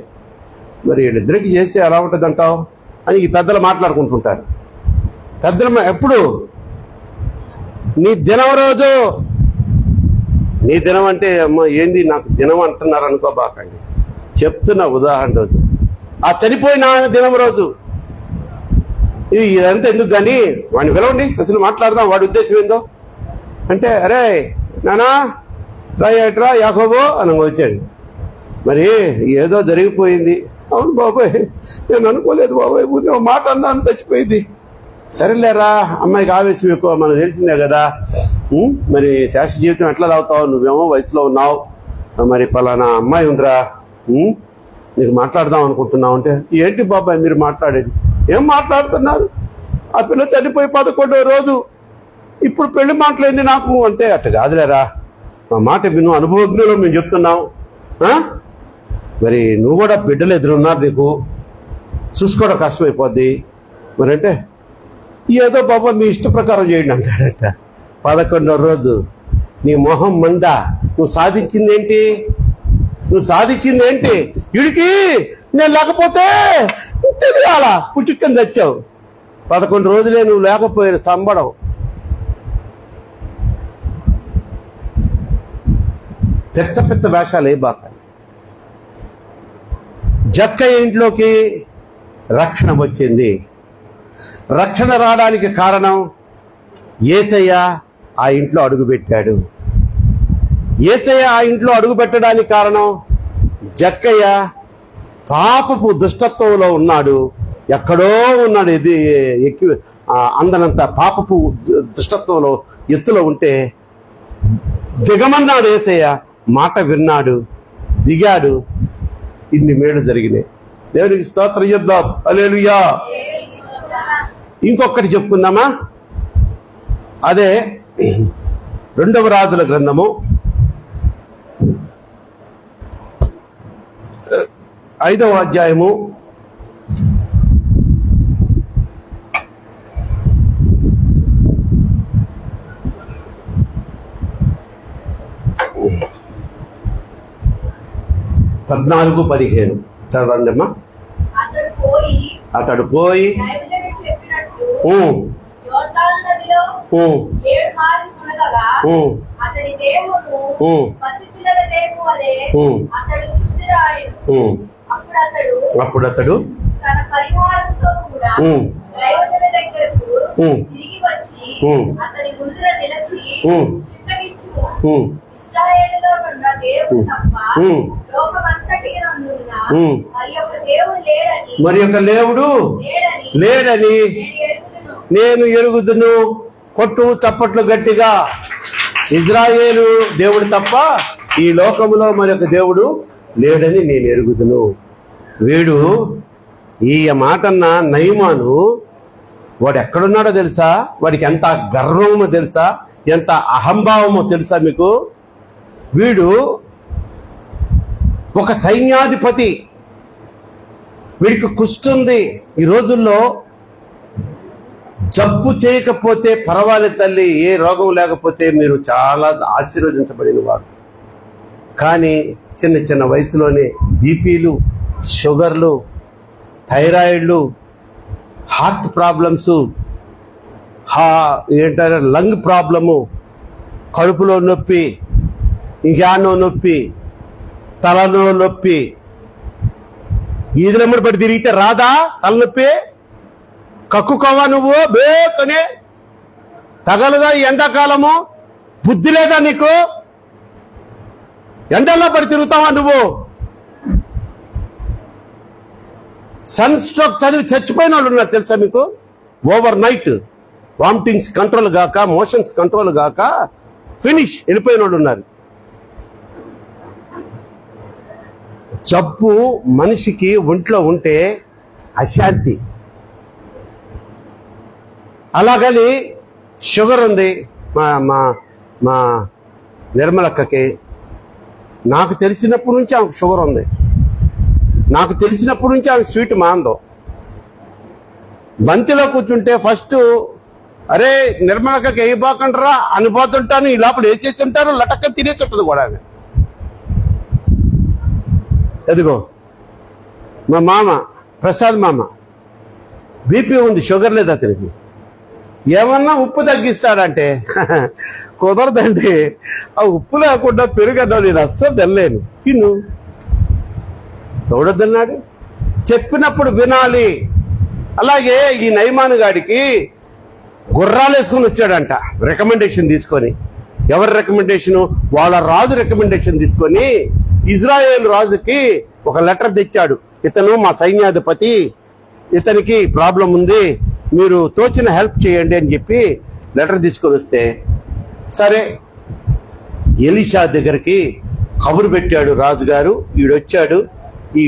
Speaker 1: మరి వీళ్ళిద్దరికి చేస్తే ఎలా ఉంటుంది అంటావు అని ఈ పెద్దలు మాట్లాడుకుంటుంటారు. పెద్దలు ఎప్పుడు నీ దినం రోజు, నీ దినం అంటే అమ్మ ఏంది నాకు దినం అంటున్నారు అనుకోబాకండి, చెప్తున్నా ఉదాహరణ రోజు, ఆ చనిపోయిన దినం రోజు. ఇదంతా ఎందుకు కానీ వాడిని పిలవండి, అసలు మాట్లాడదాం, వాడి ఉద్దేశం ఏందో అంటే, అరే నానా రా యాకోబో అని వచ్చాడు. మరి ఏదో జరిగిపోయింది. అవును బాబాయ్, నేను అనుకోలేదు బాబాయ్, ఊరిని మాట అన్నాను చచ్చిపోయింది. సరేలేరా, అమ్మాయికి ఆవేశం ఎక్కువ, మనకు తెలిసిందే కదా. మరి శాశ్వత జీవితం ఎట్లా తాగుతావు, నువ్వేమో వయసులో ఉన్నావు, మరి పలానా అమ్మాయి ఉందిరా, నీకు మాట్లాడదాం అనుకుంటున్నావు అంటే, ఏంటి బాబాయ్ మీరు మాట్లాడేది? ఏం మాట్లాడుతున్నారు? ఆ పిల్ల చనిపోయి 11వ రోజు, ఇప్పుడు పెళ్లి మాట్లాడింది నాకు అంటే, అట్ట కాదులేరా, మా మాట విను, అనుభవజ్ఞులు మేము చెప్తున్నాం. మరి నువ్వు కూడా బిడ్డలు ఎదురున్నారు, నీకు చూసుకోవడం కష్టమైపోద్ది. మరి అంటే ఏదో బాబా మీ ఇష్ట ప్రకారం చేయండి అంటాడంట. 11వ రోజు నీ మొహం మండ, నువ్వు సాధించింది ఏంటి? వీడికి నేను లేకపోతే తెలియాల, పుట్టుకని తెచ్చావు. 11 రోజులే నువ్వు లేకపోయిన సంబడం. పెద్ద వేషాలు ఏ బాక. జక్కయ్య ఇంట్లోకి రక్షణ వచ్చింది. రక్షణ రావడానికి కారణం యేసయ్య ఆ ఇంట్లో అడుగుపెట్టాడు. యేసయ్య ఆ ఇంట్లో అడుగు పెట్టడానికి కారణం జక్కయ్య పాపపు దుష్టత్వంలో ఉన్నాడు, ఎక్కడో ఉన్నాడు, ఇది అందనంత పాపపు దుష్టత్వంలో ఎత్తులో ఉంటే దిగమన్నాడు యేసయ్య. మాట విన్నాడు, దిగాడు, ఇన్ని మేలు జరిగినాయి. దేవునికి స్తోత్రం చెప్దాం. హల్లెలూయా. ఇంకొకటి చెప్పుకుందామా? అదే 2వ రాజుల గ్రంథము 5వ అధ్యాయము 14-15 చదవండి అమ్మా. అతడు పోయి అప్పుడు అతడు తన పరివారంతో కూడా దైవజనుల దగ్గరకు తిరిగి వచ్చి అతని ముందర నిలిచి చిత్తగించుము, ఇశ్రాయేలులో ఉన్న దేవుడు తప్ప లోకమంతటికి నందున మరి ఒక దేవుడు మరి యొక్క దేవుడు లేడని నేను ఎరుగుదును. కొట్టు చప్పట్లు గట్టిగా. ఇజ్రాయేలు దేవుడు తప్ప ఈ లోకములో మరి యొక్క దేవుడు లేడని నేను ఎరుగుదును. వీడు ఈ మాటన్న నయమాను వాడు ఎక్కడున్నాడో తెలుసా? వాడికి ఎంత గర్వమో తెలుసా? ఎంత అహంభావమో తెలుసా మీకు? వీడు ఒక సైన్యాధిపతి. వీడికి కుష్టుంది. ఈ రోజుల్లో జబ్బు చేయకపోతే పర్వాలేదు తల్లి, ఏ రోగం లేకపోతే మీరు చాలా ఆశీర్వదించబడిన వారు. కానీ చిన్న చిన్న వయసులోనే బీపీలు, షుగర్లు, థైరాయిడ్లు, హార్ట్ ప్రాబ్లమ్స్, ఏంటారు లంగ్ ప్రాబ్లము, కడుపులో నొప్పి, ఇంకానో నొప్పి, తలలో నొప్పి. ఈదులమ్మడి పడి తిరిగితే రాదా తలనొప్పి? కక్కుకోవా నువ్వు? బేకనే తగలదా ఈ ఎండాకాలము? బుద్ధి లేదా నీకు? ఎండల్లో పడి తిరుగుతావా నువ్వు? సన్ స్ట్రోక్ చదివి చచ్చిపోయిన వాళ్ళు ఉన్నారు తెలుసా మీకు? ఓవర్ నైట్ వామిటింగ్స్ కంట్రోల్ గాక, మోషన్స్ కంట్రోల్ గాక ఫినిష్ వెళ్ళిపోయిన వాళ్ళు ఉన్నారు. జబ్బు మనిషికి ఒంట్లో ఉంటే అశాంతి. అలాగని షుగర్ ఉంది మా మా మా నిర్మలక్కకి. నాకు తెలిసినప్పటి నుంచి ఆమెకు షుగర్ ఉంది. నాకు తెలిసినప్పటి నుంచి ఆమె స్వీట్ మాందో. బంతిలో కూర్చుంటే ఫస్ట్ అరే నిర్మలక్కకి వేయబాకండ్రా అనిపోతుంటాను. ఈ లోపల వేసేసి ఉంటారు, లటక్క తినేసి ఉంటుంది కూడా. ఎదుగో మా మామ ప్రసాద్ మామ బీపీ ఉంది, షుగర్ లేదు అతనికి. ఏమన్నా ఉప్పు తగ్గిస్తాడంటే కుదరదండి. ఆ ఉప్పు లేకుండా పెరుగన్నా నేను అస్సలు తెల్లేను. తిను ఎవడొద్దన్నాడు? చెప్పినప్పుడు వినాలి. అలాగే ఈ నయమాను గాడికి గుర్రాలు వేసుకొని వచ్చాడంట రికమెండేషన్ తీసుకొని. ఎవరి రికమెండేషను? వాళ్ళ రాజు రికమెండేషన్ తీసుకొని ఇజ్రాయేల్ రాజుకి ఒక లెటర్ తెచ్చాడు. ఇతను మా సైన్యాధిపతి, ఇతనికి ప్రాబ్లం ఉంది, మీరు తోచిన హెల్ప్ చేయండి అని చెప్పి లెటర్ తీసుకొని వస్తే, సరే ఎలీషా దగ్గరికి కబురు పెట్టాడు రాజుగారు. ఈడొచ్చాడు. ఈ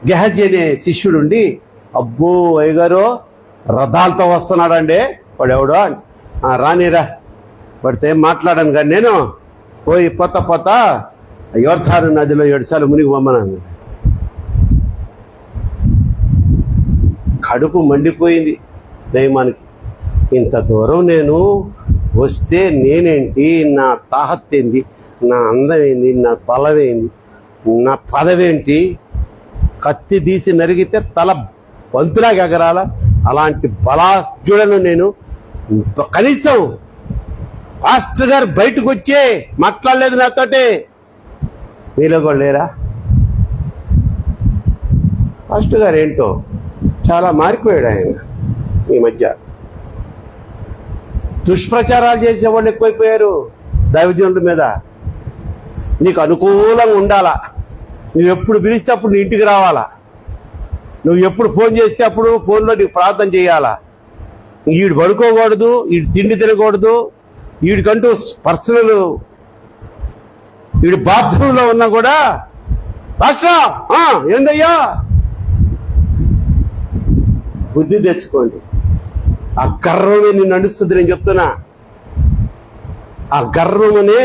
Speaker 1: గెహజీ అనే శిష్యుడుండి, అబ్బో అయ్యగారు రథాలతో వస్తున్నాడండి వాడెవడో. రానిరా వాడితే ఏం మాట్లాడాను కానీ నేను పోయి పొత్త యోర్దాను నదిలో 7 సార్లు మునిగి పొమ్మన్నాను. కడుపు మండిపోయింది నయమానికి. ఇంత దూరం నేను వస్తే నేనేంటి, నా తాహత్ ఏంది, నా అందం ఏంది, నా బలమేంది, నా పదవేంటి? కత్తి తీసి నరిగితే తల బంతులాగా ఎగరాల. అలాంటి బలాజుడను నేను. కనీసం పాస్టర్ గారు బయటకు వచ్చే మాట్లాడలేదు నాతోటే. మీలో కూడా లేరా? పాస్టర్ గారు ఏంటో చాలా మారిపోయాడు ఆయన ఈ మధ్య. దుష్ప్రచారాలు చేసేవాళ్ళు ఎక్కువైపోయారు దైవజనుల మీద. నీకు అనుకూలంగా ఉండాలా. నువ్వు ఎప్పుడు పిలిస్తే అప్పుడు నీ ఇంటికి రావాలా. నువ్వు ఎప్పుడు ఫోన్ చేస్తే అప్పుడు ఫోన్లో నీకు ప్రార్థన చేయాలా. ఈడు పడుకోకూడదు, ఈడు తిండి తినకూడదు, వీడికంటూ పర్సనల్, వీడి బాత్రూంలో ఉన్నా కూడా రాష్ట్ర ఏందయ్యా బుద్ధి తెచ్చుకోండి. ఆ గర్వమే నిన్ను నడుస్తుంది. నేను చెప్తున్నా, ఆ గర్వమనే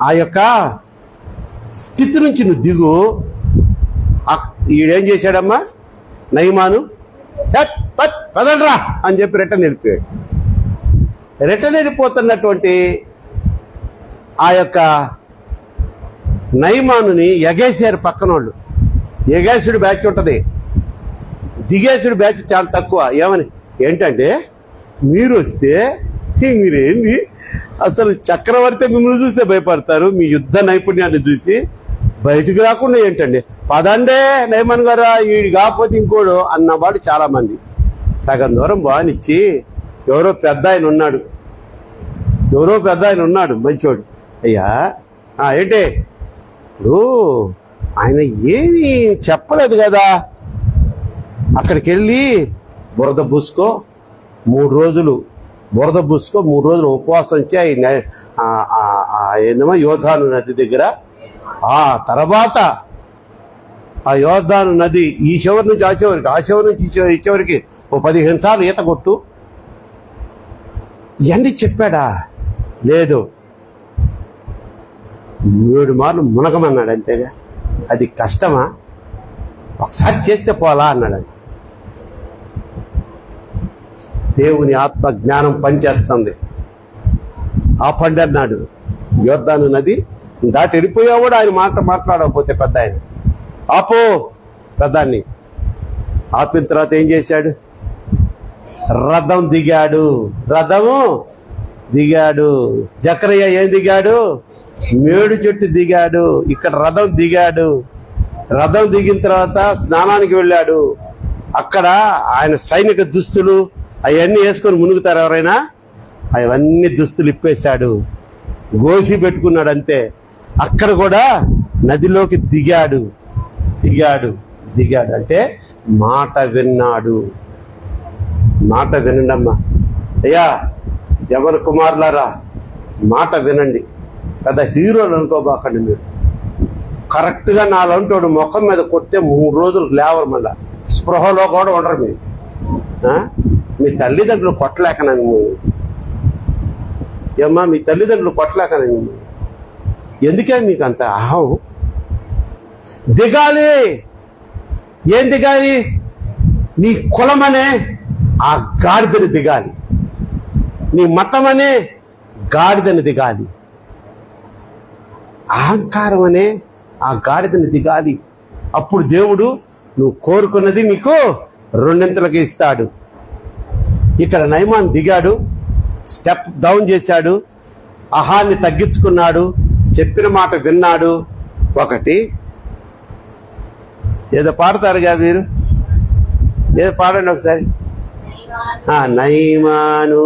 Speaker 1: ఆ యొక్క స్థితి నుంచి నువ్వు దిగు. ఈడేం చేశాడమ్మా నయమాను? పదండ్రా అని చెప్పి రిటర్న్ వెళ్ళిపోయాడు. రిటర్న్ వెళ్ళిపోతున్నటువంటి ఆ యొక్క నయమానుని ఎగేసారు పక్కన వాళ్ళు. ఎగేసుడు బ్యాచ్ ఉంటుంది, దిగేసుడు బ్యాచ్ చాలా తక్కువ. ఏమని ఏంటంటే మీరు వస్తే మీరేంది అసలు చక్రవర్తి మిమ్మల్ని చూస్తే భయపడతారు. మీ యుద్ధ నైపుణ్యాన్ని చూసి బయటకు రాకుండా ఏంటండి పదండే నయమాన్ గారా వీడి కాకపోతే ఇంకోడు అన్నవాడు చాలా మంది. సగం దూరం బానిచ్చి ఎవరో పెద్ద ఆయన ఉన్నాడు మంచోడు. అయ్యా ఏంటి ఇప్పుడు ఆయన ఏమీ చెప్పలేదు కదా అక్కడికి వెళ్ళి బురద పూసుకో 3 రోజులు ఉపవాసం వచ్చి ఏందమ్మా యోర్దాను నది దగ్గర. ఆ తర్వాత ఆ యోర్దాను నది ఈ చివరి నుంచి ఆ చివరి నుంచి ఈ చివరికి 15 సార్లు ఈత కొట్టు. ఇవన్నీ చెప్పాడా? లేదు. 7 మార్లు మునగమన్నాడు అంతేగా. అది కష్టమా? ఒకసారి చేస్తే పోలా అన్నాడు. దేవుని ఆత్మ జ్ఞానం పనిచేస్తుంది. ఆపండి అన్నాడు. యోర్దాను నది దాటి వెళ్ళిపోయా కూడా ఆయన మాట్లాడకపోతే పెద్ద ఆయన ఆపో పెద్దాన్ని ఆపిన తర్వాత ఏం చేశాడు? రథము దిగాడు. జకరయ్య ఏం దిగాడు? మేడు చెట్టు దిగాడు. ఇక్కడ రథం దిగిన తర్వాత స్నానానికి వెళ్ళాడు. అక్కడ ఆయన సైనిక దుస్తులు అవన్నీ వేసుకొని మునుగుతారు ఎవరైనా? అవన్నీ దుస్తులు ఇప్పేశాడు, గోసి పెట్టుకున్నాడు అంతే. అక్కడ కూడా నదిలోకి దిగాడు అంటే మాట విన్నాడు. మాట వినండమ్మా అయ్యా, యవన కుమారులారా మాట వినండి. పెద్ద హీరోలు అనుకోబాకండి మీరు. కరెక్ట్గా నాలంటోడు ముఖం మీద కొట్టే 3 రోజులు లేవరు, మళ్ళా స్పృహలో కూడా ఉండరు మీరు. మీ తల్లిదండ్రులు కొట్టలేకనా ఏమ్మా? మీ తల్లిదండ్రులు కొట్టలేకనా? ఎందుకే మీకు అంత అహం? దిగాలి. ఏం దిగాలి? నీ కులమనే ఆ గాడిదని దిగాలి, నీ మతమనే గాడిదని దిగాలి, అహంకారం అనే ఆ గాడిదని దిగాలి. అప్పుడు దేవుడు నువ్వు కోరుకున్నది నీకు 2 ఇస్తాడు. ఇక్కడ నయమాన్ దిగాడు, స్టెప్ డౌన్ చేశాడు, అహాన్ని తగ్గించుకున్నాడు, చెప్పిన మాట విన్నాడు. ఒకటి ఏదో పాడతారుగా మీరు, ఏదో పాడండి ఒకసారి. నయమాను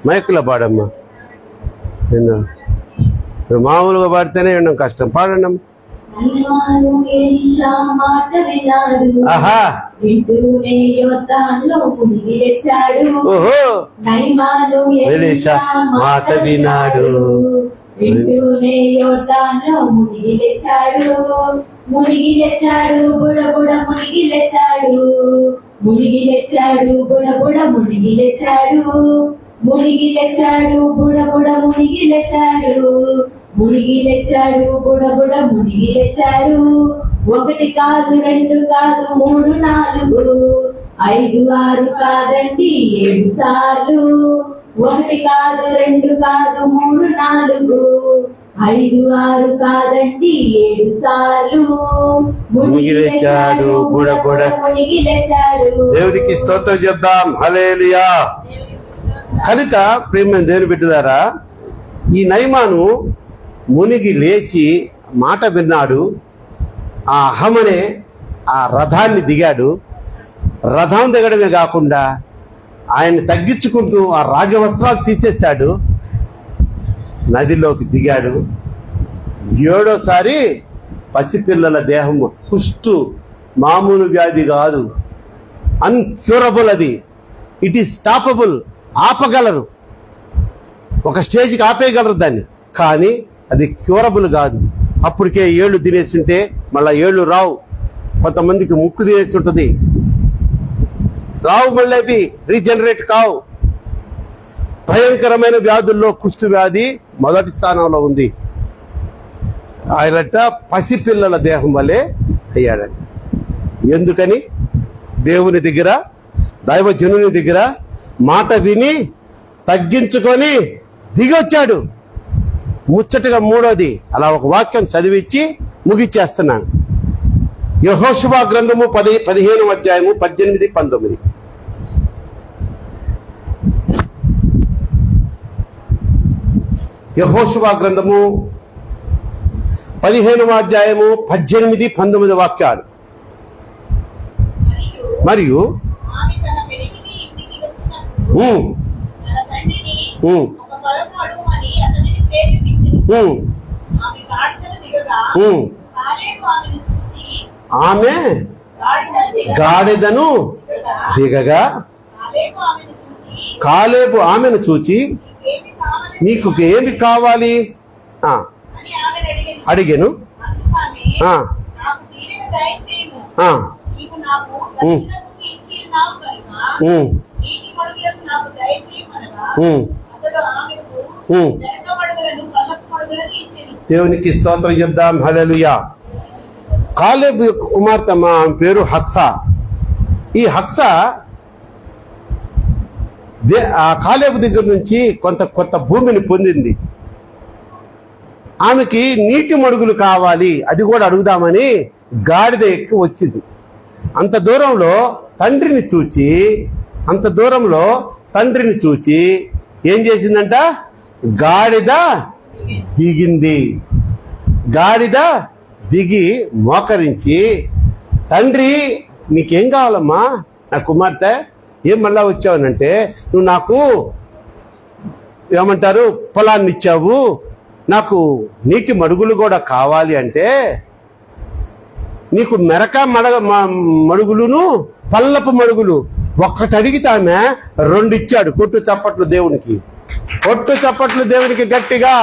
Speaker 1: మైకులో పాడమ్మా. మామూలుగా పాడితేనే వినడం కష్టం. పాడండి అమ్మా. ఆహా, ఓహో, ఎలీషా మాట వినాడు.
Speaker 2: మునిగి లేచాడు బుడబుడ మునిగి లేచాడు మునిగి లేచాడు బుడబుడ మునిగి లేచాడు మునిగి లేచాడు బుడబుడ మునిగి లేచాడు మునిగి లేచాడు బుడబుడ మునిగి లేచాడు. 1 కాదు 2 కాదు 3 4 5 6 కాదండి 7 సార్లు. 1 కాదు 2 కాదు 3 4 5 6 కాదండి 7 సార్లు
Speaker 1: మునిగి లేచాడు బుడబుడ
Speaker 2: మునిగి లేచాడు.
Speaker 1: దేవునికి స్తోత్రం చెప్దాం. హల్లెలూయా. కనుక ప్రేమ దేవుని బిడ్డలారా, ఈ నయమాను మునిగి లేచి మాట విన్నాడు. ఆ అహమనే ఆ రథాన్ని దిగాడు. రథం దిగడమే కాకుండా ఆయన్ని తగ్గించుకుంటూ ఆ రాజవస్త్రాలు తీసేశాడు, నదిలోకి దిగాడు. 7వసారి పసిపిల్లల దేహం కుష్టు మామూలు వ్యాధి కాదు, అన్క్యూరబుల్. అది ఇట్ ఈస్ స్టాపబుల్. ఆపగలరు, ఒక స్టేజ్కి ఆపేయగలరు దాన్ని, కానీ అది క్యూరబుల్ కాదు. అప్పటికే 7 తినేసి ఉంటే మళ్ళీ 7 రావు. కొంతమందికి ముక్కు తినేసి ఉంటుంది, రావు, మళ్ళీ అవి రీజనరేట్ కావు. భయంకరమైన వ్యాధుల్లో కుష్టు వ్యాధి మొదటి స్థానంలో ఉంది. ఆయనట పసిపిల్లల దేహం వల్లే అయ్యాడంట. ఎందుకని? దేవుని దగ్గర, దైవజనుని దగ్గర మాట విని తగ్గించుకొని దిగొచ్చాడు. ముచ్చటగా 3వది అలా ఒక వాక్యం చదివించి ముగిచ్చేస్తున్నాను. యెహోషువ గ్రంథము 15వ అధ్యాయము 18, 19. యెహోషువ గ్రంథము 15వ అధ్యాయము 18, 19 వాక్యాలు. మరియు ఆమె గాడిదను దిగగా కాలేబు ఆమెను చూచి నీకు ఏమి కావాలి అడిగాను. దేవునికి స్తోత్రం చెప్దాం. హల్లెలూయా. కాలేబు యొక్క కుమార్తె ఆమె పేరు హక్సా. ఈ హక్సా ఆ కాలేబు దగ్గర నుంచి కొత్త భూమిని పొందింది. ఆమెకి నీటి మడుగులు కావాలి, అది కూడా అడుగుదామని గాడిద ఎక్కి వచ్చింది. అంత దూరంలో తండ్రిని చూచి ఏం చేసిందంట? గాడిద దిగింది. గాడిద దిగి మోకరించి, తండ్రి నీకేం కావాలమ్మా నా కుమార్తె, ఏం మళ్ళా వచ్చావనంటే, నువ్వు నాకు ఏమంటారు పొలాన్ని ఇచ్చావు, నాకు నీటి మడుగులు కూడా కావాలి అంటే నీకు మెరక మడుగులును పల్లపు మడుగులు ఒక్కటి అడిగితే ఆమె 2 ఇచ్చాడు. కొట్టు చప్పట్లు దేవునికి గట్టిగా.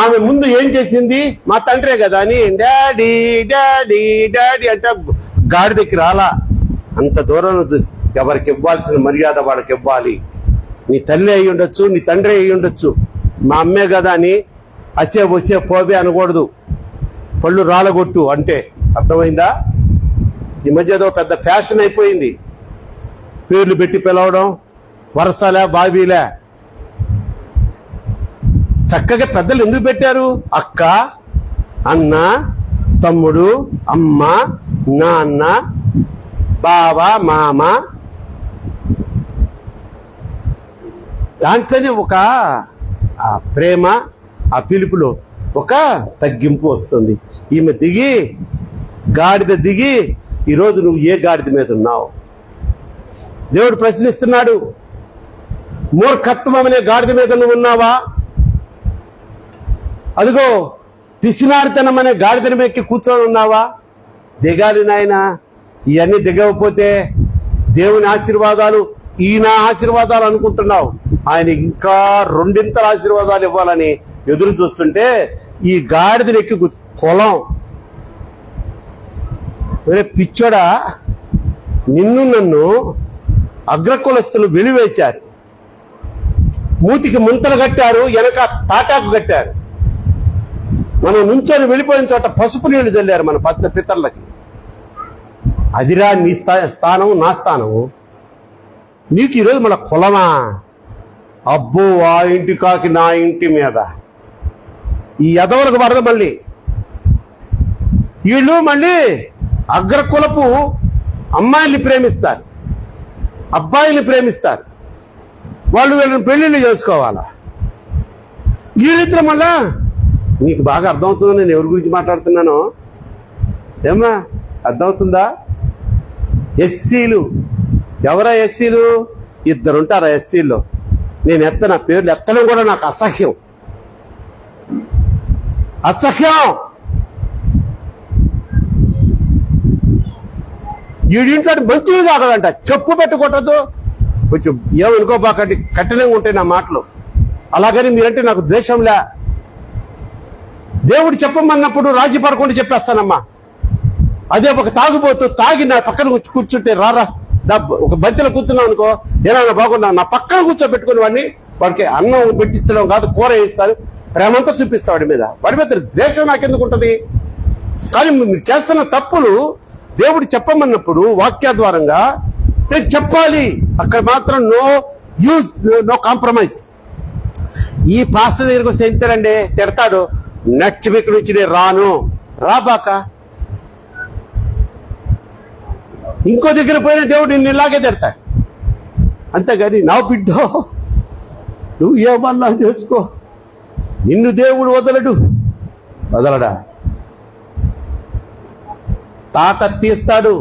Speaker 1: ఆమె ముందు ఏం చేసింది? మా తండ్రే కదా అని డాడీ డాడీ డాడీ అంటే గాడిదకి రాలా. అంత దూరం చూసి ఎవరికి ఇవ్వాల్సిన మర్యాద వాడికి ఇవ్వాలి. నీ తల్లి అయి ఉండొచ్చు, నీ తండ్రి అయి ఉండొచ్చు, మా అమ్మే కదా అని అసే వసే పోబే అనకూడదు. పళ్ళు రాలగొట్టు అంటే అర్థమైందా? ఈ మధ్య ఏదో పెద్ద ఫ్యాషన్ అయిపోయింది. పేర్లు పెట్టి పిలవడం, వరసలే బాబీలే. చక్కగా పెద్దలు ఎందుకు పెట్టారు? అక్క, అన్న, తమ్ముడు, అమ్మ, నాన్న, బావ, మామ. దాంట్లోనే ఒక ఆ ప్రేమ, ఆ పిలుపులో ఒక తగ్గింపు వస్తుంది. ఈమె గాడిద దిగి ఈరోజు నువ్వు ఏ గాడిద మీద ఉన్నావు? దేవుడు ప్రశ్నిస్తున్నాడు. మూర్ఖత్వం అనే గాడిద మీద నువ్వు ఉన్నావా? అదిగో పిసినారితనం అనే గాడిదని ఎక్కి కూర్చొని ఉన్నావా? దిగాలి నాయనా. ఇవన్నీ దిగకపోతే దేవుని ఆశీర్వాదాలు, ఈయన ఆశీర్వాదాలు అనుకుంటున్నావు. ఆయన ఇంకా 2 ఆశీర్వాదాలు ఇవ్వాలని ఎదురు చూస్తుంటే ఈ గాడిదని ఎక్కి కులం. వేరే పిచ్చోడా, నన్ను అగ్రకులస్తులు వెలివేశారు. మూతికి ముంతలు కట్టారు, వెనక తాటాకు కట్టారు. మనం నుంచొని వెళ్ళిపోయిన చోట పసుపు నీళ్లు చల్లారు మన పితరులకి. అదిరా నీ స్థానం, నా స్థానము. నీకు ఈరోజు మన కులమా? అబ్బో, ఆ ఇంటి కాకి నా ఇంటి మీద. ఈ ఎదవలకు పడదు. మళ్ళీ వీళ్ళు మళ్ళీ అగ్రకులపు అమ్మాయిల్ని ప్రేమిస్తారు, అబ్బాయిల్ని ప్రేమిస్తారు. వాళ్ళు వీళ్ళని పెళ్లిళ్ళు చేసుకోవాలా? వీళ్ళిద్దరు మళ్ళా నీకు బాగా అర్థమవుతుందో నేను ఎవరి గురించి మాట్లాడుతున్నానో? ఏమ్మా అర్థమవుతుందా? ఎస్సీలు. ఎవరా ఎస్సీలు? 2 ఉంటారా ఎస్సీల్లో? నేను నా పేర్లు ఎత్తడం కూడా నాకు అసహ్యం. వీడింట్లో మంచివి కాకదంట. చెప్పు పెట్టుకోవద్దు. కొంచెం ఏమనుకోబాకండి, కఠినంగా ఉంటాయి నా మాటలు. అలాగని మీరంటే నాకు ద్వేషంలే. దేవుడు చెప్పమన్నప్పుడు రాజీ పడకుండా చెప్పేస్తానమ్మా. అదే ఒక తాగుబోతూ తాగి నా పక్కన కూర్చుంటే రారా ఒక బంతిలో కూర్చున్నావు అనుకో, ఏమైనా బాగున్నా నా పక్కన కూర్చోబెట్టుకుని వాడికి అన్నం పెట్టించడం కాదు, కూర వేస్తారు, ప్రేమంతా చూపిస్తా వాడి మీద ద్వేషం నాకెందుకు ఉంటుంది? కానీ మీరు చేస్తున్న తప్పులు దేవుడు చెప్పమన్నప్పుడు వాక్యాద్వారంగా నేను చెప్పాలి. అక్కడ మాత్రం నో కాంప్రమైజ్. ఈ పాస్టర్ దగ్గరికి వస్తే ఎంతేనండి తిడతాడు. నెక్స్ట్ వీక్ నుంచి నేను రాబాక. ఇంకో దగ్గర పోయిన దేవుడు నిన్ను ఇలాగే తిడతాడు. అంతేగాని నా బిడ్డో నువ్వు ఏమన్నా చేసుకో, నిన్ను దేవుడు వదలడా? తాట తీస్తాడు,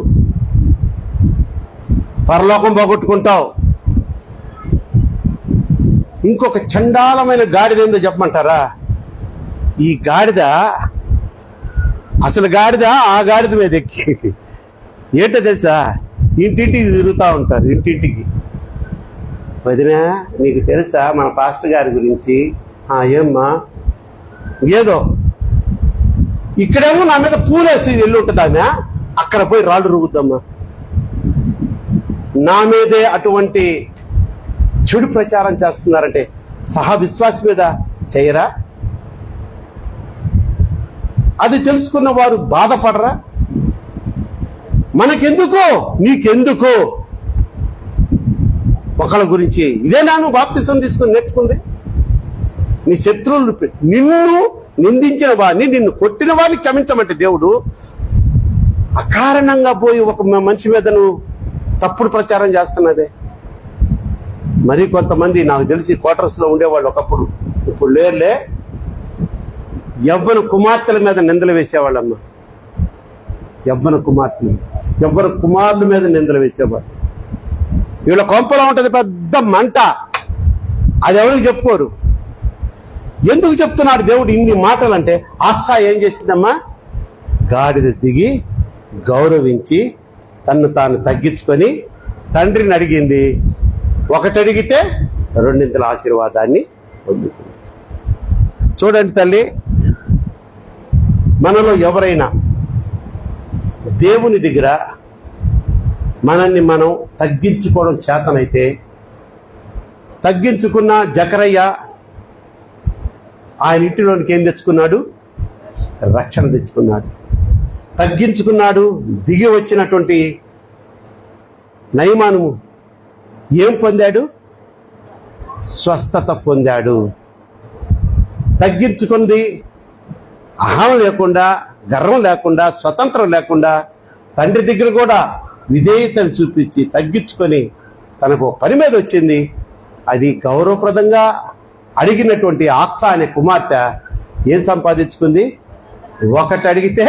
Speaker 1: పరలోకం పోగొట్టుకుంటావు. ఇంకొక చండాలమైన గాడిద ఏందో చెప్పమంటారా? ఈ గాడిద, అసలు గాడిద ఆ గాడిద మీద ఎక్కి ఏంటో తెలుసా, ఇంటింటికి తిరుగుతూ ఉంటారు. ఇంటింటికి, వదినా నీకు తెలుసా మన పాస్టర్ గారి గురించి? ఏమ్మా? ఏదో ఇక్కడేమో నా మీద పూలేసి వెళ్ళి ఉంటుందామా, అక్కడ పోయి రాళ్ళు రుగుద్దమ్మా. నా మీదే అటువంటి చెడు ప్రచారం చేస్తున్నారంటే సహా విశ్వాసి మీద చేయరా? అది తెలుసుకున్న వారు బాధపడరా? మనకెందుకో, నీకెందుకో ఒకళ్ళ గురించి. ఇదేనా నువ్వు బాప్తిసం తీసుకుని నేర్చుకుంది? నీ శత్రువులు నిన్ను నిందించిన వారిని, నిన్ను కొట్టిన వారిని క్షమించమంటే దేవుడు అకారణంగా పోయి ఒక మనిషి మీద నువ్వు తప్పుడు ప్రచారం చేస్తున్నదే. మరి కొంతమంది నాకు తెలిసి క్వార్టర్స్ లో ఉండేవాళ్ళు ఒకప్పుడు, ఇప్పుడు లేరులే, యవ్వన కుమార్తెల మీద నిందలు వేసేవాళ్ళమ్మా. యవ్వన కుమారుల మీద నిందలు వేసేవాళ్ళు. వీళ్ళ కొంపలో ఉంటది పెద్ద మంట, అది ఎవరికి చెప్పుకోరు. ఎందుకు చెప్తున్నాడు దేవుడు ఇన్ని మాటలు అంటే, ఆశ ఏం చేసిందమ్మా? గాడిద దిగి గౌరవించి తన్ను తాను తగ్గించుకొని తండ్రిని అడిగింది. ఒకటి అడిగితే రెండింతల ఆశీర్వాదాన్ని పొందుతుంది. చూడండి తల్లి, మనలో ఎవరైనా దేవుని దగ్గర మనల్ని మనం తగ్గించుకోవడం చేతనైతే, తగ్గించుకున్న జకరయ్య ఆయన ఇంటిలోనికి ఏం తెచ్చుకున్నాడు? రక్షణ తెచ్చుకున్నాడు. తగ్గించుకున్నాడు. దిగి వచ్చినటువంటి నయమాను ఏం పొందాడు? స్వస్థత పొందాడు. తగ్గించుకుంది, అహం లేకుండా, గర్వం లేకుండా, స్వతంత్రం లేకుండా తండ్రి దగ్గర కూడా విధేయతను చూపించి తగ్గించుకొని తనకు పని మీద వచ్చింది. అది గౌరవప్రదంగా అడిగినటువంటి ఆక్సా అనే కుమార్తె ఏం సంపాదించుకుంది? ఒకటి అడిగితే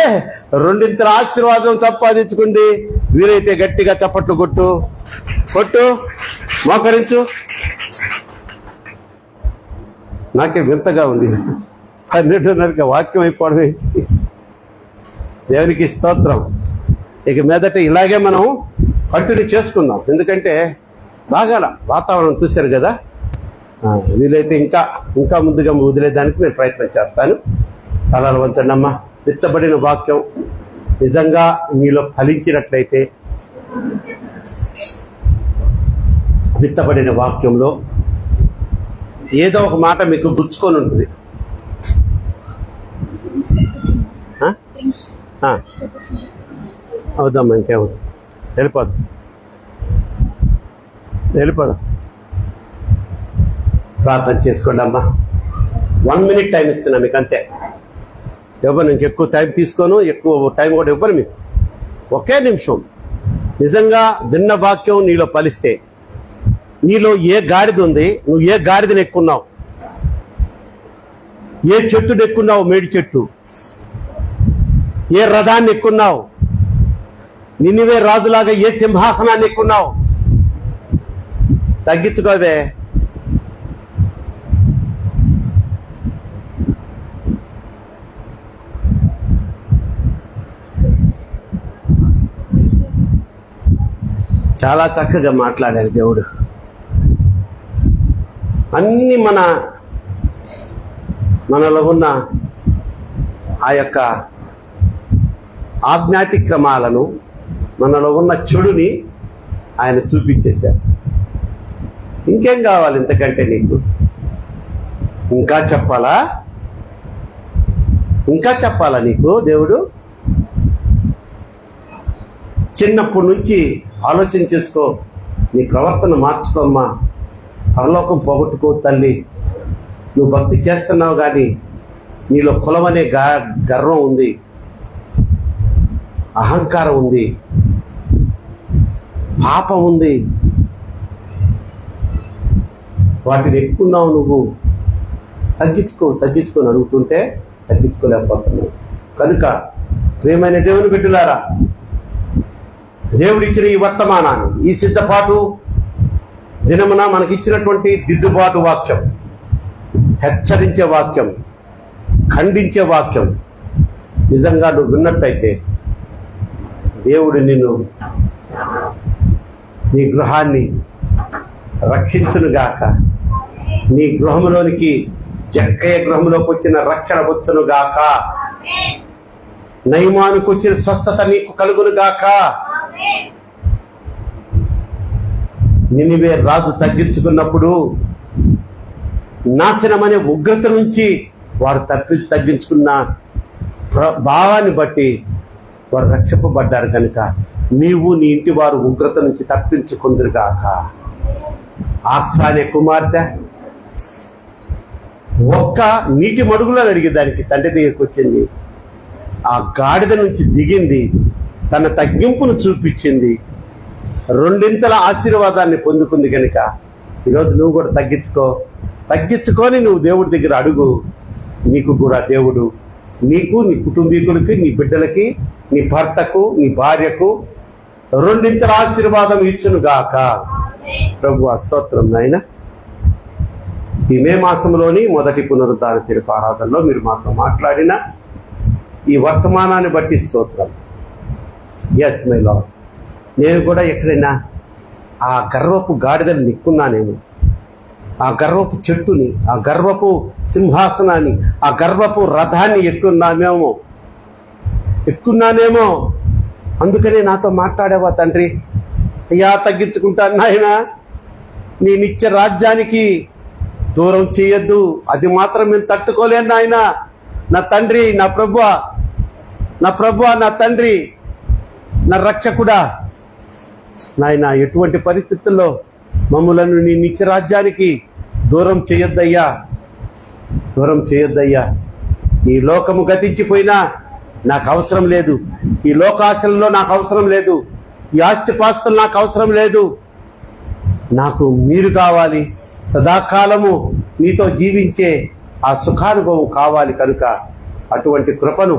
Speaker 1: రెండింతల ఆశీర్వాదం సంపాదించుకుంది. వీరైతే గట్టిగా చప్పట్లు కొట్టు, మోకరించు. నాకే వింతగా ఉంది, 12:30 వాక్యం అయిపోవడం ఏంటి? దేవునికి స్తోత్రం. ఇక మీదట ఇలాగే మనం కంటిన్యూ చేసుకుందాం. ఎందుకంటే బాగా వాతావరణం చూశారు కదా. వీలైతే ఇంకా ముందుగా వదిలేదానికి నేను ప్రయత్నం చేస్తాను. తలలు వంచండి అమ్మా. విత్తబడిన వాక్యం నిజంగా మీలో ఫలించినట్లయితే, విత్తబడిన వాక్యంలో ఏదో ఒక మాట మీకు గుచ్చుకొని ఉంటుంది. అవుదమ్మా, ఇంకేమవుతుంది? వెళ్ళిపోదాం. ప్రార్థన చేసుకోండి అమ్మా. 1 minute టైం ఇస్తున్నా మీకు, అంతే. ఎవరు ఇంకెక్కువ టైం తీసుకోను, ఎక్కువ టైం కూడా ఇవ్వరు మీకు. ఒకే నిమిషం. నిజంగా విన్న వాక్యం నీలో ఫలిస్తే, నీలో ఏ గాడిద ఉంది, నువ్వు ఏ గాడిదని ఎక్కున్నావు, ఏ చెట్టును ఎక్కున్నావు, మేడి చెట్టు, ఏ రథాన్ని ఎక్కున్నావు, నిన్నువే రాజులాగా ఏ సింహాసనాన్ని ఎక్కున్నావు, తగ్గించుకోవే. చాలా చక్కగా మాట్లాడారు దేవుడు. అన్ని మనలో ఉన్న ఆ యొక్క ఆజ్ఞాతిక్రమాలను, మనలో ఉన్న చెడుని ఆయన చూపించేశారు. ఇంకేం కావాలి ఇంతకంటే నీకు? ఇంకా చెప్పాలా నీకు దేవుడు? చిన్నప్పటి నుంచి ఆలోచన చేసుకో, నీ ప్రవర్తన మార్చుకోమ్మా. పరలోకం పోగొట్టుకో తల్లి. నువ్వు భక్తి చేస్తున్నావు కానీ నీలో కులమనే గర్వం ఉంది, అహంకారం ఉంది, పాపం ఉంది. వాటిని ఎక్కున్నావు నువ్వు. తగ్గించుకొని అడుగుతుంటే తగ్గించుకోలేకపోతున్నావు. కనుక ప్రియమైన దేవుని బిడ్డలారా, దేవుడిచ్చిన ఈ వర్తమానాన్ని, ఈ సిద్ధపాటు దినమున మనకిచ్చినటువంటి దిద్దుబాటు వాక్యం, హెచ్చరించే వాక్యం, ఖండించే వాక్యం నిజంగా నువ్వు విన్నట్టయితే దేవుడు నిన్ను నీ గృహాన్ని రక్షించునుగాక. నీ గృహంలోనికి జక్కయ్య గృహంలోకి వచ్చిన రక్షణ వచ్చునుగాక. నయమానుకు వచ్చిన స్వస్థత నీకు కలుగునుగాక. నినివే రాజు తగ్గించుకున్నప్పుడు నాశనమనే ఉగ్రత నుంచి వారు తగ్గించుకున్న భావాన్ని బట్టి వారు రక్షింపబడ్డారు కనుక నీవు నీ ఇంటి వారు ఉగ్రత నుంచి తప్పించుకుందురుగాక. ఆక్సానే కుమార్తె ఒక్క నీటి మడుగులో అడిగేదానికి తండ్రి దగ్గరికి వచ్చింది. ఆ గాడిద నుంచి దిగింది, తన తగ్గింపును చూపించింది, రెండింతల ఆశీర్వాదాన్ని పొందుకుంది. కనుక ఈరోజు నువ్వు కూడా తగ్గించుకొని నువ్వు దేవుడి దగ్గర అడుగు. నీకు కూడా దేవుడు నీకు, నీ కుటుంబీకులకి, నీ బిడ్డలకి, నీ భర్తకు, నీ భార్యకు రెండింతల ఆశీర్వాదం ఇచ్చునుగాక. ప్రభు స్తోత్రం నాయన. ఈ మే మాసంలోని మొదటి పునరుద్ధాన తీర్పు ఆరాధనలో మీరు మాతో మాట్లాడిన ఈ వర్తమానాన్ని బట్టి స్తోత్రం. ఎస్ మై లార్డ్, నేను కూడా ఎక్కడైనా ఆ గర్వపు గాడిదలు నిక్కున్నానేమో, ఆ గర్వపు చెట్టుని, ఆ గర్వపు సింహాసనాన్ని, ఆ గర్వపు రథాన్ని ఎక్కున్నానేమో. అందుకనే నాతో మాట్లాడేవా తండ్రి. అయ్యా తగ్గించుకుంటాను నాయన, నీ నిత్య రాజ్యానికి దూరం చేయొద్దు, అది మాత్రం నేను తట్టుకోలేను నాయన. నా తండ్రి, నా ప్రభువా, నా తండ్రి, నా రక్షకుడా నాయన, ఎటువంటి పరిస్థితుల్లో మమ్ములను నీ నిత్య రాజ్యానికి దూరం చేయొద్దయ్యా. ఈ లోకము గతించిపోయినా నాకు అవసరం లేదు, ఈ లోకాశలలో నాకు అవసరం లేదు, ఈ ఆస్తిపాస్తులు నాకు అవసరం లేదు. నాకు మీరు కావాలి, సదాకాలము మీతో జీవించే ఆ సుఖానుభవం కావాలి. కనుక అటువంటి కృపను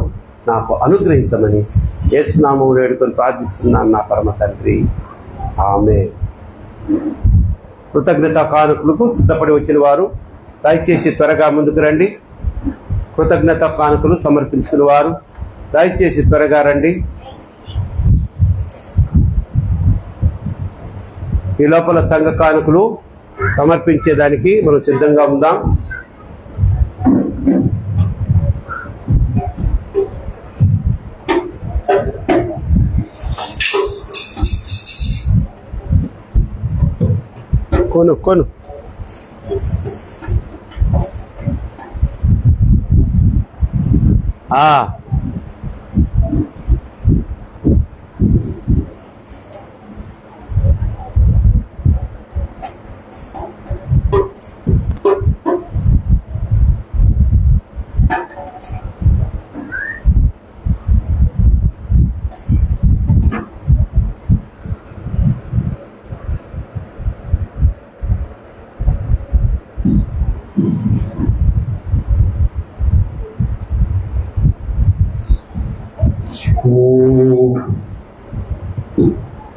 Speaker 1: నాకు అనుగ్రహించమని యేసునామములో వేడుకొని ప్రార్థిస్తున్నాను నా పరమ తండ్రి. ఆమేన్. కృతజ్ఞతా కానుకలకు సిద్ధపడి వచ్చిన వారు దయచేసి త్వరగా ముందుకు రండి. కృతజ్ఞతా కానుకలు సమర్పించుకున్న వారు దయచేసి త్వరగా రండి. ఈ లోపల సంఘ కానుకలు సమర్పించేదానికి మనం సిద్ధంగా ఉందాం. కొను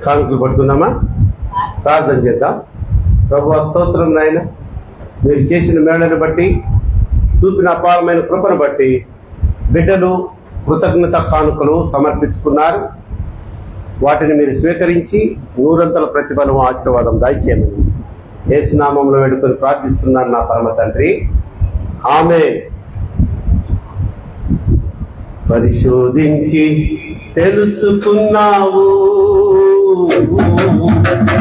Speaker 1: కానుకలు పట్టుకుందామా? ప్రార్థన చేద్దాం. ప్రభువా స్తోత్రం నాయన, మీరు చేసిన మేళను బట్టి, చూపిన అపారమైన కృపను బట్టి బిడ్డలు కృతజ్ఞత కానుకలు సమర్పించుకున్నారు. వాటిని మీరు స్వీకరించి నూరంతల ప్రతిఫలం, ఆశీర్వాదం దయచేయమని యేసు నామములో వేడుకొని ప్రార్థిస్తున్నాను నా పరమ తండ్రి. ఆమేన్. పరిశోధించి తెలుసుకున్నావు,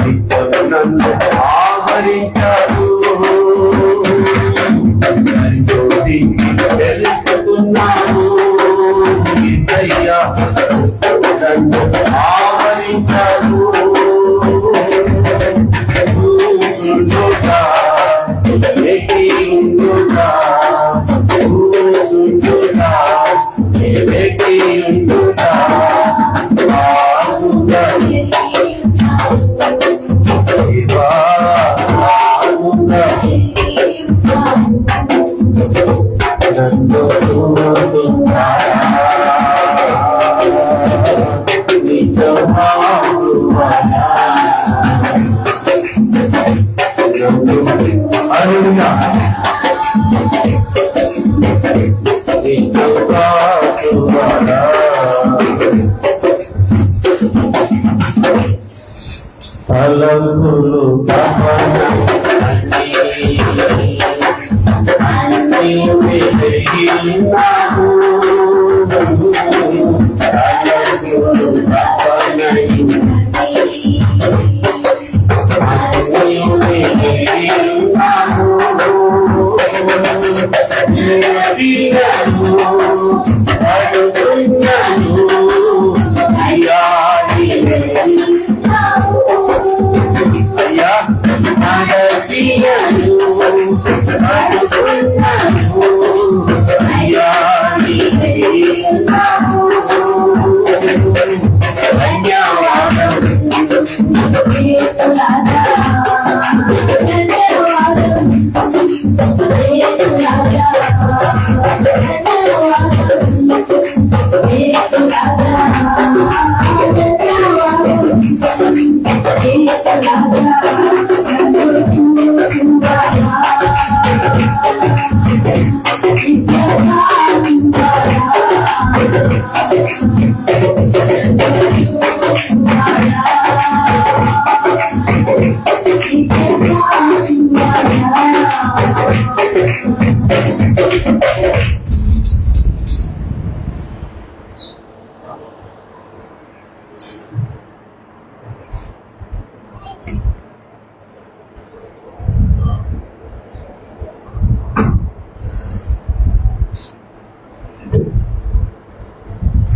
Speaker 1: నిత్యము నన్ను ఆవరించావు. పరిశోధించి తెలుసుకున్నావు, నిత్యయ్యా నన్ను ఆవరించావు. తలంపులు అయ్యా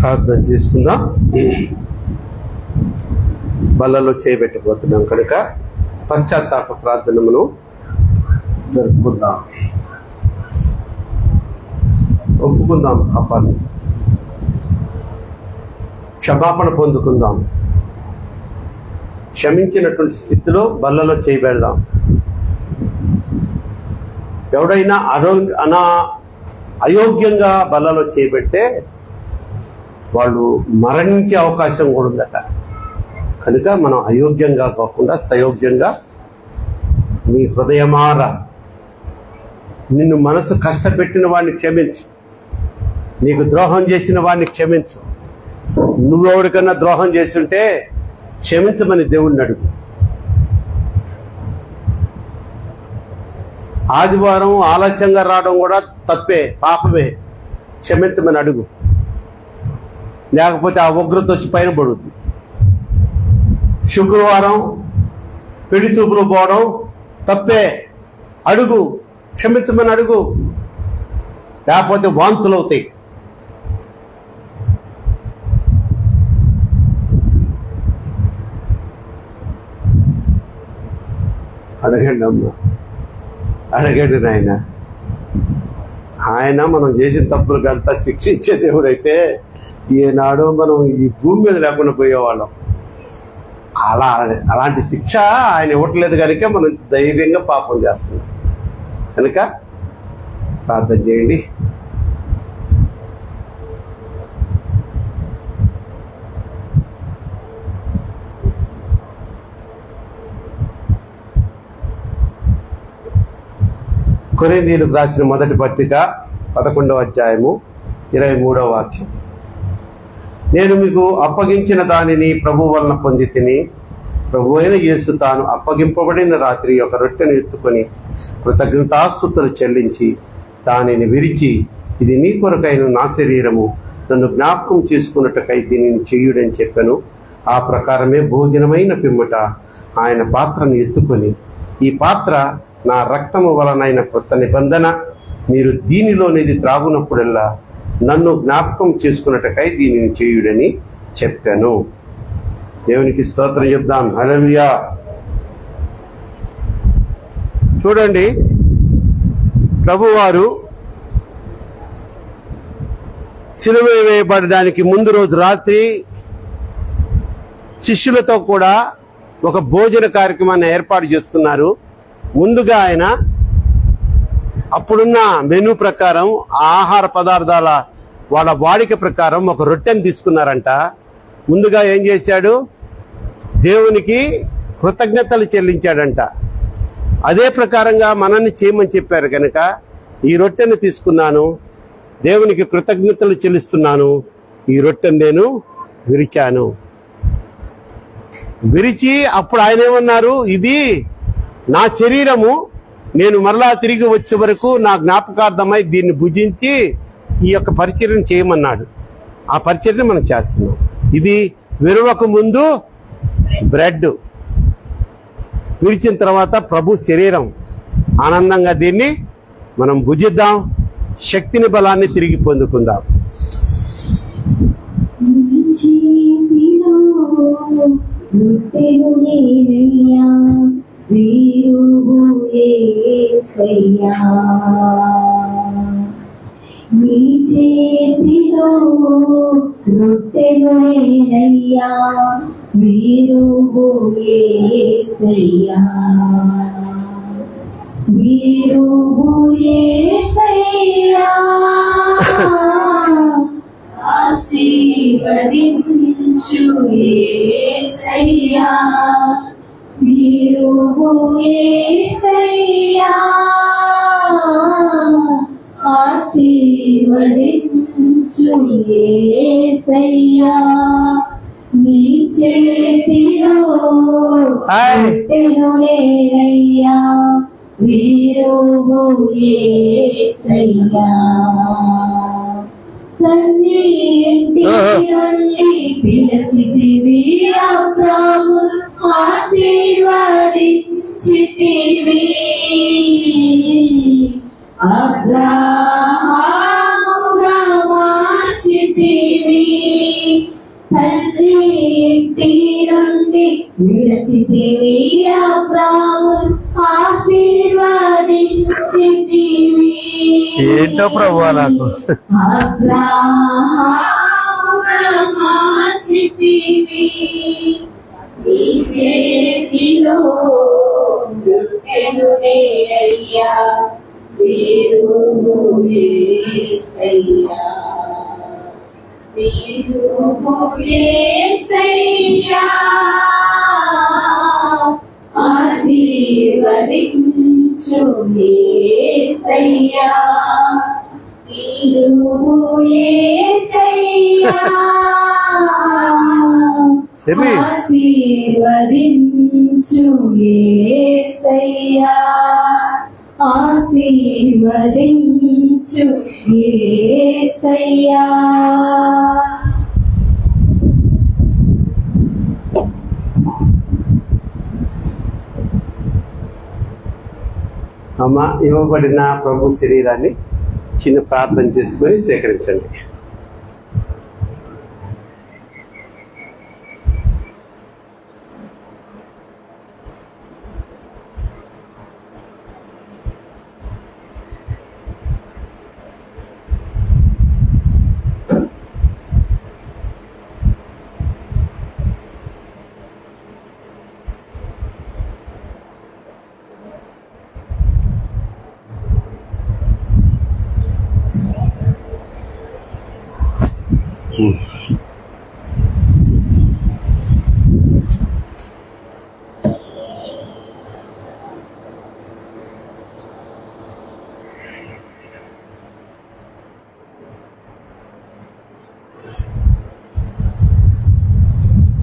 Speaker 1: ప్రార్థన చేసుకుందాం. బల్లలో చేయబెట్టబోతున్నాం కనుక పశ్చాత్తాప ప్రార్థనను జరుపుకుందాం. ఒప్పుకుందాం పాపాన్ని, క్షమాపణ పొందుకుందాం. క్షమించినటువంటి స్థితిలో బల్లలో చేయబెడదాం. ఎవడైనా అయోగ్యంగా బల్లలో చేయబెడితే వాళ్ళు మరణించే అవకాశం కూడా ఉందట. కనుక మనం అయోగ్యంగా కాకుండా సయోగ్యంగా, నీ హృదయమార నిన్ను మనసు కష్టపెట్టిన వాడిని క్షమించు, నీకు ద్రోహం చేసిన వాడిని క్షమించు. నువ్వెవడికన్నా ద్రోహం చేస్తుంటే క్షమించమని దేవుడిని అడుగు. ఆదివారం ఆలస్యంగా రావడం కూడా తప్పే, పాపమే. క్షమించమని అడుగు, లేకపోతే ఆ ఉగ్రత వచ్చి పైన పడుద్ది. శుక్రవారం పెళ్లి చూపులు పోవడం తప్పే, అడుగు, క్షమించమని అడుగు, లేకపోతే వాంతులు అవుతాయి. అడగండి అమ్మా, అడగండి నాయన. ఆయన మనం చేసిన తప్పులకు అంతా శిక్షించే దేవుడైతే ఈనాడు మనం ఈ భూమి మీద లేకుండా పోయేవాళ్ళం. అలాంటి శిక్ష ఆయన ఇవ్వట్లేదు కనుక మనం ధైర్యంగా పాపం చేస్తున్నాం. కనుక ప్రార్థన చేయండి. కొరింథీయులకు రాసిన మొదటి పత్రిక 11వ అధ్యాయము 23వ వాక్యం. నేను మీకు అప్పగించిన దానిని ప్రభు వలన పొంది తిని, ప్రభు అయిన యేసు తాను అప్పగింపబడిన రాత్రి ఒక రొట్టెను ఎత్తుకొని కృతజ్ఞతాస్తుతులు చెల్లించి దానిని విరిచి, ఇది నీ కొరకైన నా శరీరము, నన్ను జ్ఞాపకం చేసుకున్నట్టుకై దీనిని చేయుడని చెప్పాను. ఆ ప్రకారమే భోజనమైన పిమ్మట ఆయన పాత్రను ఎత్తుకొని, ఈ పాత్ర నా రక్తము వలనైన కొత్త నిబంధన, మీరు దీనిలోనిది త్రాగునప్పుడల్లా నన్ను జ్ఞాపకం చేసుకున్నట్టుకై దీనిని చేయుడని చెప్పాను. దేవునికి స్తోత్రం చెప్దాం. హల్లెలూయా. చూడండి, ప్రభువారు సిలువ వేయబడడానికి ముందు రోజు రాత్రి శిష్యులతో కూడా ఒక భోజన కార్యక్రమాన్ని ఏర్పాటు చేసుకున్నారు. ముందుగా ఆయన అప్పుడున్న మెనూ ప్రకారం, ఆహార పదార్థాల వాళ్ళ వాడిక ప్రకారం ఒక రొట్టెని తీసుకున్నారంట. ముందుగా ఏం చేశాడు? దేవునికి కృతజ్ఞతలు చెల్లించాడంట. అదే ప్రకారంగా మనల్ని చేయమని చెప్పారు కనుక ఈ రొట్టెని తీసుకున్నాను, దేవునికి కృతజ్ఞతలు చెల్లిస్తున్నాను, ఈ రొట్టెను నేను విరిచాను. విరిచి అప్పుడు ఆయన ఏమన్నారు, ఇది నా శరీరము, నేను మరలా తిరిగి వచ్చే వరకు నా జ్ఞాపకార్థమై దీన్ని భుజించి ఈ యొక్క పరిచర్యను చేయమన్నాడు. ఆ పరిచర్యను మనం చేస్తున్నాం. ఇది విరవక ముందు బ్రెడ్, విరిచిన తర్వాత ప్రభు శరీరం. ఆనందంగా దీన్ని మనం భుజిద్దాం, శక్తిని బలాన్ని తిరిగి పొందుకుందాం.
Speaker 2: నీ చేతిలో రొట్టెను నేనయ్యా, మీరు యేసయ్యా, మీరు యేసయ్యా, ఆశీర్వదించు యేసయ్యా, మీరు యేసయ్యా, ఆశీర్వదించు యేసయ్యా, నీ చేతిలో రొట్టెను నేనయ్యా, మీరు యేసయ్యా, తండ్రి ఇంటి నుండి పిలిచితివి, అబ్రాము ఆశీర్వదించితివి, అబ్రాహాముగా మార్చితివి, తండ్రి ఇంటి నుండి విడిచితివి, అబ్రాము ఆశీర్వదించితివి.
Speaker 1: ఏంటో ప్రభువా నాకు
Speaker 2: అబ్రాహాముగా మార్చితివి, నీ చేతిలో రొట్టెను నేనయ్యా, మీరు యేసయ్యా, మీరు యేసయ్యా, ఆశీర్వదించు యేసయ్యా, మీరు యేసయ్యా, ఆశీర్వదించు యేసయ్యా, ఆశీర్వదించు యేసయ్యా.
Speaker 1: అమ్మ, ఇవ్వబడిన ప్రభు శరీరాన్ని చిన్న ప్రార్థన చేసుకొని స్వీకరించండి.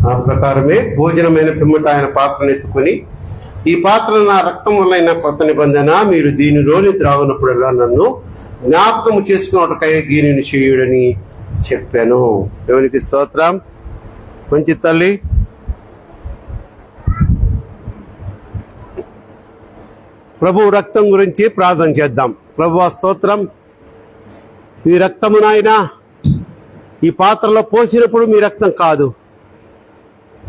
Speaker 1: ఆ ప్రకారమే భోజనమైన పిమ్మట ఆయన పాత్రను ఎత్తుకొని, ఈ పాత్ర నా రక్తం వల్ల కొత్త నిబంధన, మీరు దీనిలోని త్రాగునప్పుడల్లా నన్ను జ్ఞాపకం చేసుకున్నట్టుకై దీనిని చేయుడని చెప్పాను. దేవునికి స్తోత్రం. మంచి తల్లి, ప్రభు రక్తం గురించి ప్రార్థన చేద్దాం. ప్రభువా స్తోత్రం. ఈ రక్తము నాయనా ఈ పాత్రలో పోసినప్పుడు మీ రక్తం కాదు,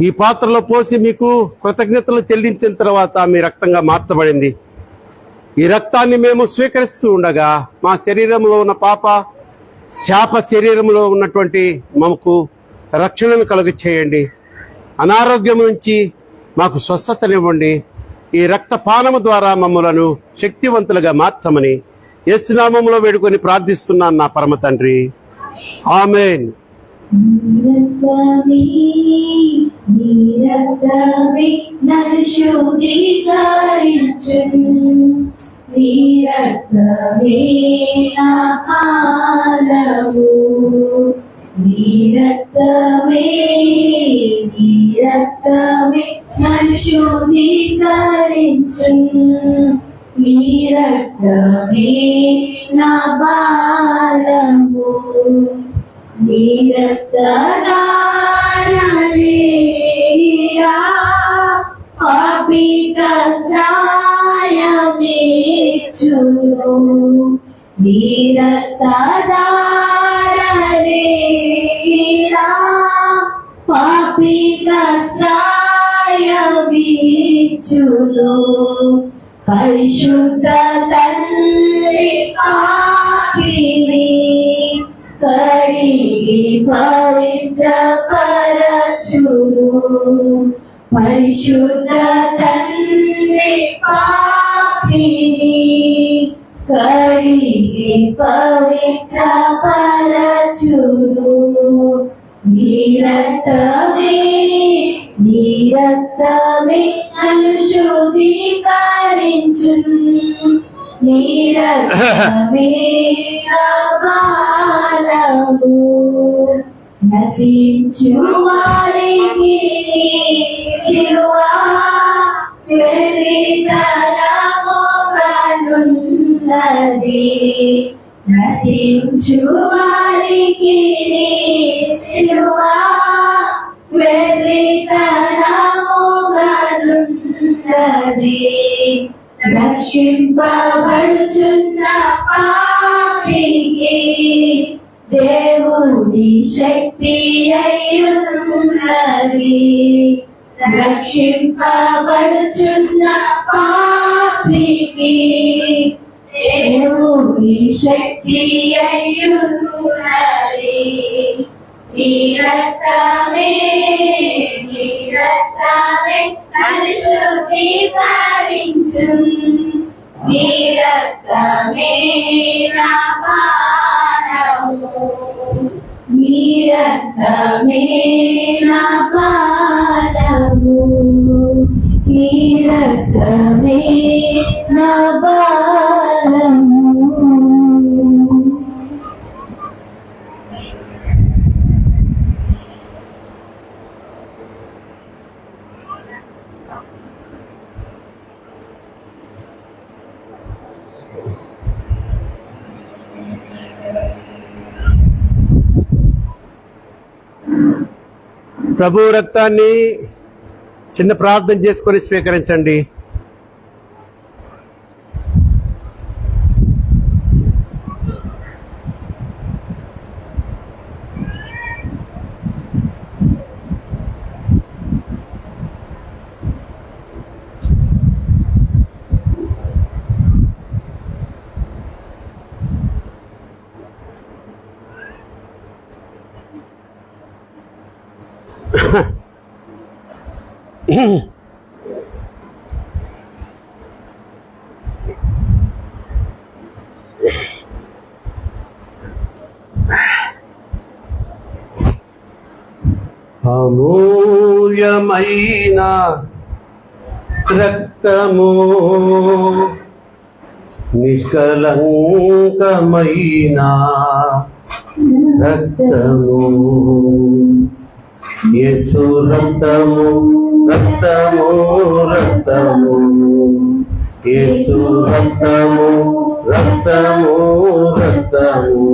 Speaker 1: ఈ పాత్రలో పోసి మీకు కృతజ్ఞతలు చెల్లించిన తర్వాత మీ రక్తంగా మార్చబడింది. ఈ రక్తాన్ని మేము స్వీకరిస్తూ ఉండగా మా శరీరంలో ఉన్న పాప శాప శరీరంలో ఉన్నటువంటి మాకు రక్షణను కలుగ చేయండి. అనారోగ్యం నుంచి మాకు స్వస్థతనివ్వండి. ఈ రక్తపానము ద్వారా మమ్మలను శక్తివంతులుగా మార్చమని యేసునామములో వేడుకొని ప్రార్థిస్తున్నాను నా పరమ తండ్రి. ఆమేన్.
Speaker 2: నీ రక్తమే నన్ను శుద్ధీకరించును, నీ రక్తమే నా పాలము, నీ రక్తమే, నీ రక్తమే నన్ను శుద్ధీకరించు నీ రక్తమే నా బలము నీ రక్తధారలేరా పాపి కష్టాయమేచును నీ రక్తధారలేరా పాపి కష్టాయమేచును పరిశుద్ధ తండ్రి పాపిని కడిగి పవిత్ర పరచును పరిశుద్ధ తండ్రి పాపిని కడిగి పవిత్ర పరచును నీ రక్తమే నన్ను శుద్ధీకరించు నీ రక్తమే నా బలము నశించు వారికి నీ సిలువ వెర్రితనముగానున్నది నశించు వారికి నీ సిలువ వెర్రితనముగానున్నది రక్షింపబడుచున్న పాపికి దేవుని శక్తి అయ్యున్నది రక్షింపబడుచున్న పాపికి దేవుని శక్తి అయ్యున్నది నీ రక్తమే నన్ను శుద్ధీకరించు నీ రక్తమే నా బలము నీ రక్తమే నా బలము నీ రక్తమే నా బలము
Speaker 1: ప్రభు రక్తాన్ని చిన్న ప్రార్థన చేసుకొని స్వీకరించండి. అమూల్యమైన రక్తము నిష్కలంకమైన రక్తము యేసు రక్తము రక్తము రక్తము యేసు రక్తము రక్తము రక్తము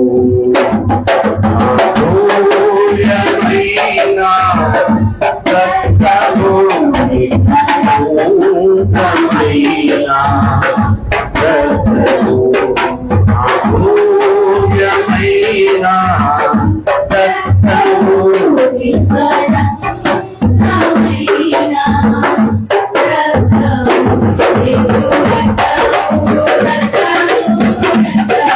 Speaker 1: అమూల్యమైన రక్తము నిష్కలంకమైన రక్తము అమూల్యమైన రక్తము
Speaker 2: రక్తము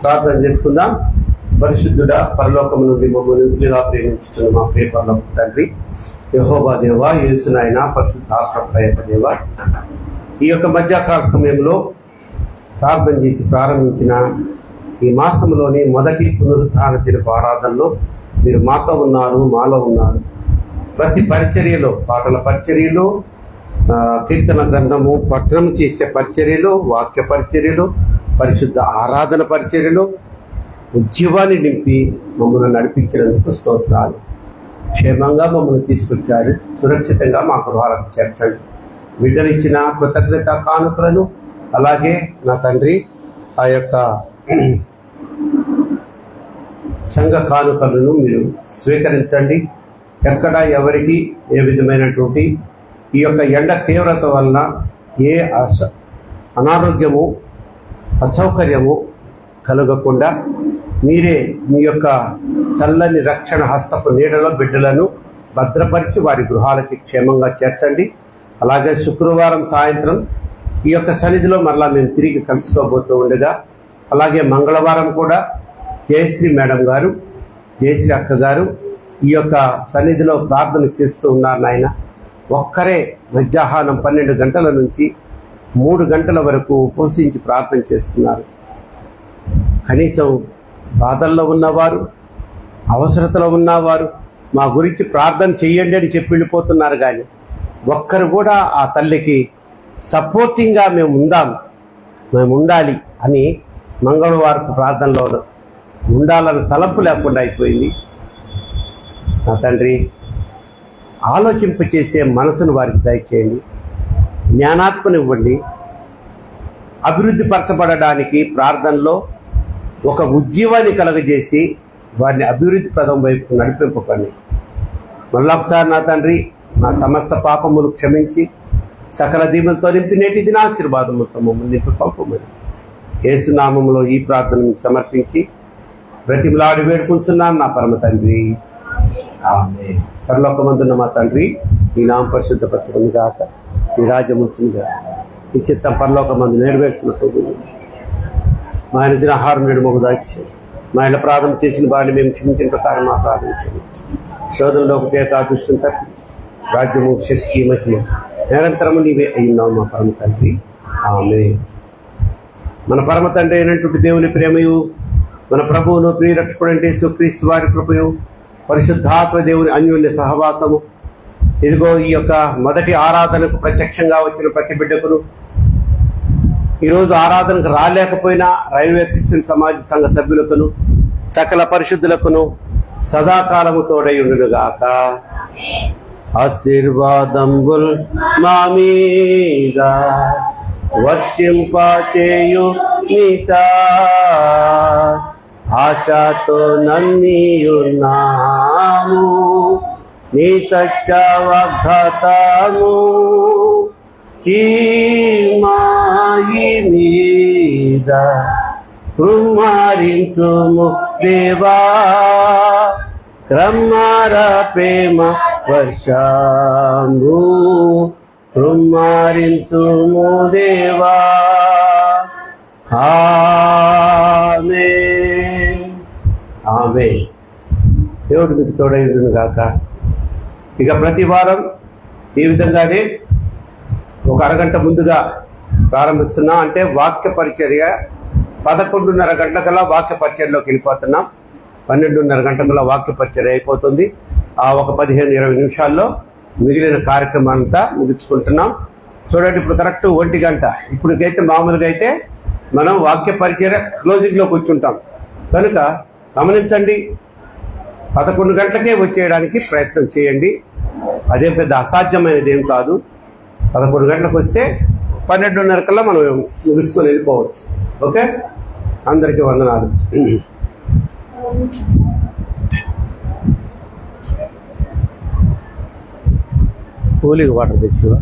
Speaker 1: ప్రార్థన చేసుకుందాం. పరిశుద్ధుడా, పరలోకము నుండి మమ్మల్ని విలుగా ప్రేమించుతున్న మా ప్రియ పరలోక తండ్రి, యెహోవా దేవా, యేసు నాయనా, పరిశుద్ధాత్మ ప్రేమ దేవా, ఈ యొక్క మధ్యాకాల సమయంలో ప్రార్థన చేసి ప్రారంభించిన ఈ మాసంలోని మొదటి పునరుత్థాన దినపు ఆరాధనలో మీరు మాతో ఉన్నారు, మాలో ఉన్నారు. ప్రతి పరిచర్యలో, పాటల పరిచర్యలో, కీర్తన గ్రంథము పఠనం చేసే పరిచర్యలో, వాక్య పరిచర్యలో, పరిశుద్ధ ఆరాధన పరిచర్యలో ఉద్యమాన్ని నింపి మమ్మల్ని నడిపించినందుకు స్తోత్రాలు. క్షేమంగా మమ్మల్ని తీసుకొచ్చారు, సురక్షితంగా మా గృహాలకు చేర్చండి. బిడ్డలిచ్చిన కృతజ్ఞత కానుకలను, అలాగే నా తండ్రి ఆ యొక్క సంఘ కానుకలను మీరు స్వీకరించండి. ఎక్కడ ఎవరికి ఏ విధమైనటువంటి ఈ యొక్క ఎండ తీవ్రత వలన ఏ అనారోగ్యము, అసౌకర్యము కలగకుండా మీరే మీ యొక్క చల్లని రక్షణ హస్తపు నీడలో బిడ్డలను భద్రపరిచి వారి గృహాలకి క్షేమంగా చేర్చండి. అలాగే శుక్రవారం సాయంత్రం ఈ యొక్క సన్నిధిలో మరలా మేము తిరిగి కలుసుకోబోతూ ఉండగా, అలాగే మంగళవారం కూడా జయశ్రీ మేడం గారు, జయశ్రీ అక్క గారు ఈ యొక్క సన్నిధిలో ప్రార్థన చేస్తూ ఉన్నారు. నాయన ఒక్కరే మధ్యాహ్నం 12 గంటల నుంచి 3 గంటల వరకు ఉపవసించి ప్రార్థన చేస్తున్నారు. కనీసం బాధల్లో ఉన్నవారు, అవసరతలో ఉన్నవారు మా గురించి ప్రార్థన చెయ్యండి అని చెప్పి వెళ్ళిపోతున్నారు. కానీ ఒక్కరు కూడా ఆ తల్లికి సపోర్టింగ్గా మేము ఉండాలి అని మంగళవారం ప్రార్థనలో ఉండాలని తలంపు లేకుండా అయిపోయింది. నా తండ్రి, ఆలోచింపు చేసే మనసును వారికి దయచేయండి, జ్ఞానాత్మనివ్వండి. అభివృద్ధి పరచబడడానికి ప్రార్థనలో ఒక ఉజ్జీవాన్ని కలగజేసి వారిని అభివృద్ధి పదం వైపు నడిపింపకండి. మళ్ళొకసారి నా తండ్రి, నా సమస్త పాపములు క్షమించి సకల దీవులతో నింపి నేటి దినాశీర్వాదములతో మమ్మల్ని నింపి పంపమని యేసునామములో ఈ ప్రార్థనను సమర్పించి బ్రతిమలాడి వేడుకుంటున్నాను నా పరమ తండ్రి, ఆమేన్. పరలోకమందున్న మా తండ్రి, ఈ నామం పరిశుద్ధపరచుకుని గాక, ఈ రాజ్యం వచ్చును గాక, ఈ చిత్తం పరలోకమందు నెరవేర్చున్నట్టు మా ఆయన దిన ఆహారం నేడు మాకు దాచి, మా ఇంట్లో ప్రార్థన చేసిన వారిని మేము క్షమించిన ప్రకారం మా ప్రార్థన క్షమించి, శోధనలోకి తేక దుష్టుని తప్పించి, రాజ్యము, శక్తి, మహిమ నిరంతరము నీవే అయ్యున్నావు మా పరమ తండ్రి, ఆమేన్. మన పరమ తండ్రి అయినటువంటి దేవుని ప్రేమయు, మన ప్రభువును ప్రియరక్షకుడంటే యేసుక్రీస్తు వారి కృపయు, పరిశుద్ధాత్మ దేవుని అన్యోన్య సహవాసము, ఇదిగో ఈ యొక్క మొదటి ఆరాధనకు ప్రత్యక్షంగా వచ్చిన ప్రతి బిడ్డకును, ఈరోజు ఆరాధనకు రాలేకపోయినా రైల్వే క్రిస్టియన్ సమాజ సంఘ సభ్యులకును, సకల పరిశుద్ధులకును సదాకాలము తోడై ఉండునుగాక. ఆశీర్వాదంబుల్ మా మీద వర్షింపచేయు నీసా, ఆశతో నమ్మియున్నాము నీ సత్య వాగ్దానము, ఈ మాయి మీద కుమారించుము దేవా, క్రమర ప్రేమ వర్షము కుమారించుము దేవా, ఆమేన్, ఆమేన్. దేవుడు మీకు తోడై ఉండును గాక. ఇక ప్రతి వారం ఈ విధంగానే ఒక అరగంట ముందుగా ప్రారంభిస్తున్నాం. అంటే వాక్య పరిచర్య 11:30 గంటలకల్లా వాక్య పరిచర్యలోకి వెళ్ళిపోతున్నాం. 12:30 గంటలకల్లా వాక్య పరిచర్య అయిపోతుంది. ఆ ఒక 15-20 నిమిషాల్లో మిగిలిన కార్యక్రమాలంతా ముగించుకుంటున్నాం. చూడండి, ఇప్పుడు కరెక్ట్ 1 గంట. ఇప్పటికైతే మామూలుగా అయితే మనం వాక్య పరిచర్య క్లోజింగ్లో కూర్చుంటాం కనుక గమనించండి, 11 గంటలకే వచ్చేయడానికి ప్రయత్నం చేయండి. అదే పెద్ద అసాధ్యమైనది ఏం కాదు. 11 గంటలకు వస్తే 12:30 కల్లా మనం ముగించుకొని వెళ్ళిపోవచ్చు. ఓకే, అందరికీ వందనాలు. Cooling water తెచ్చివా.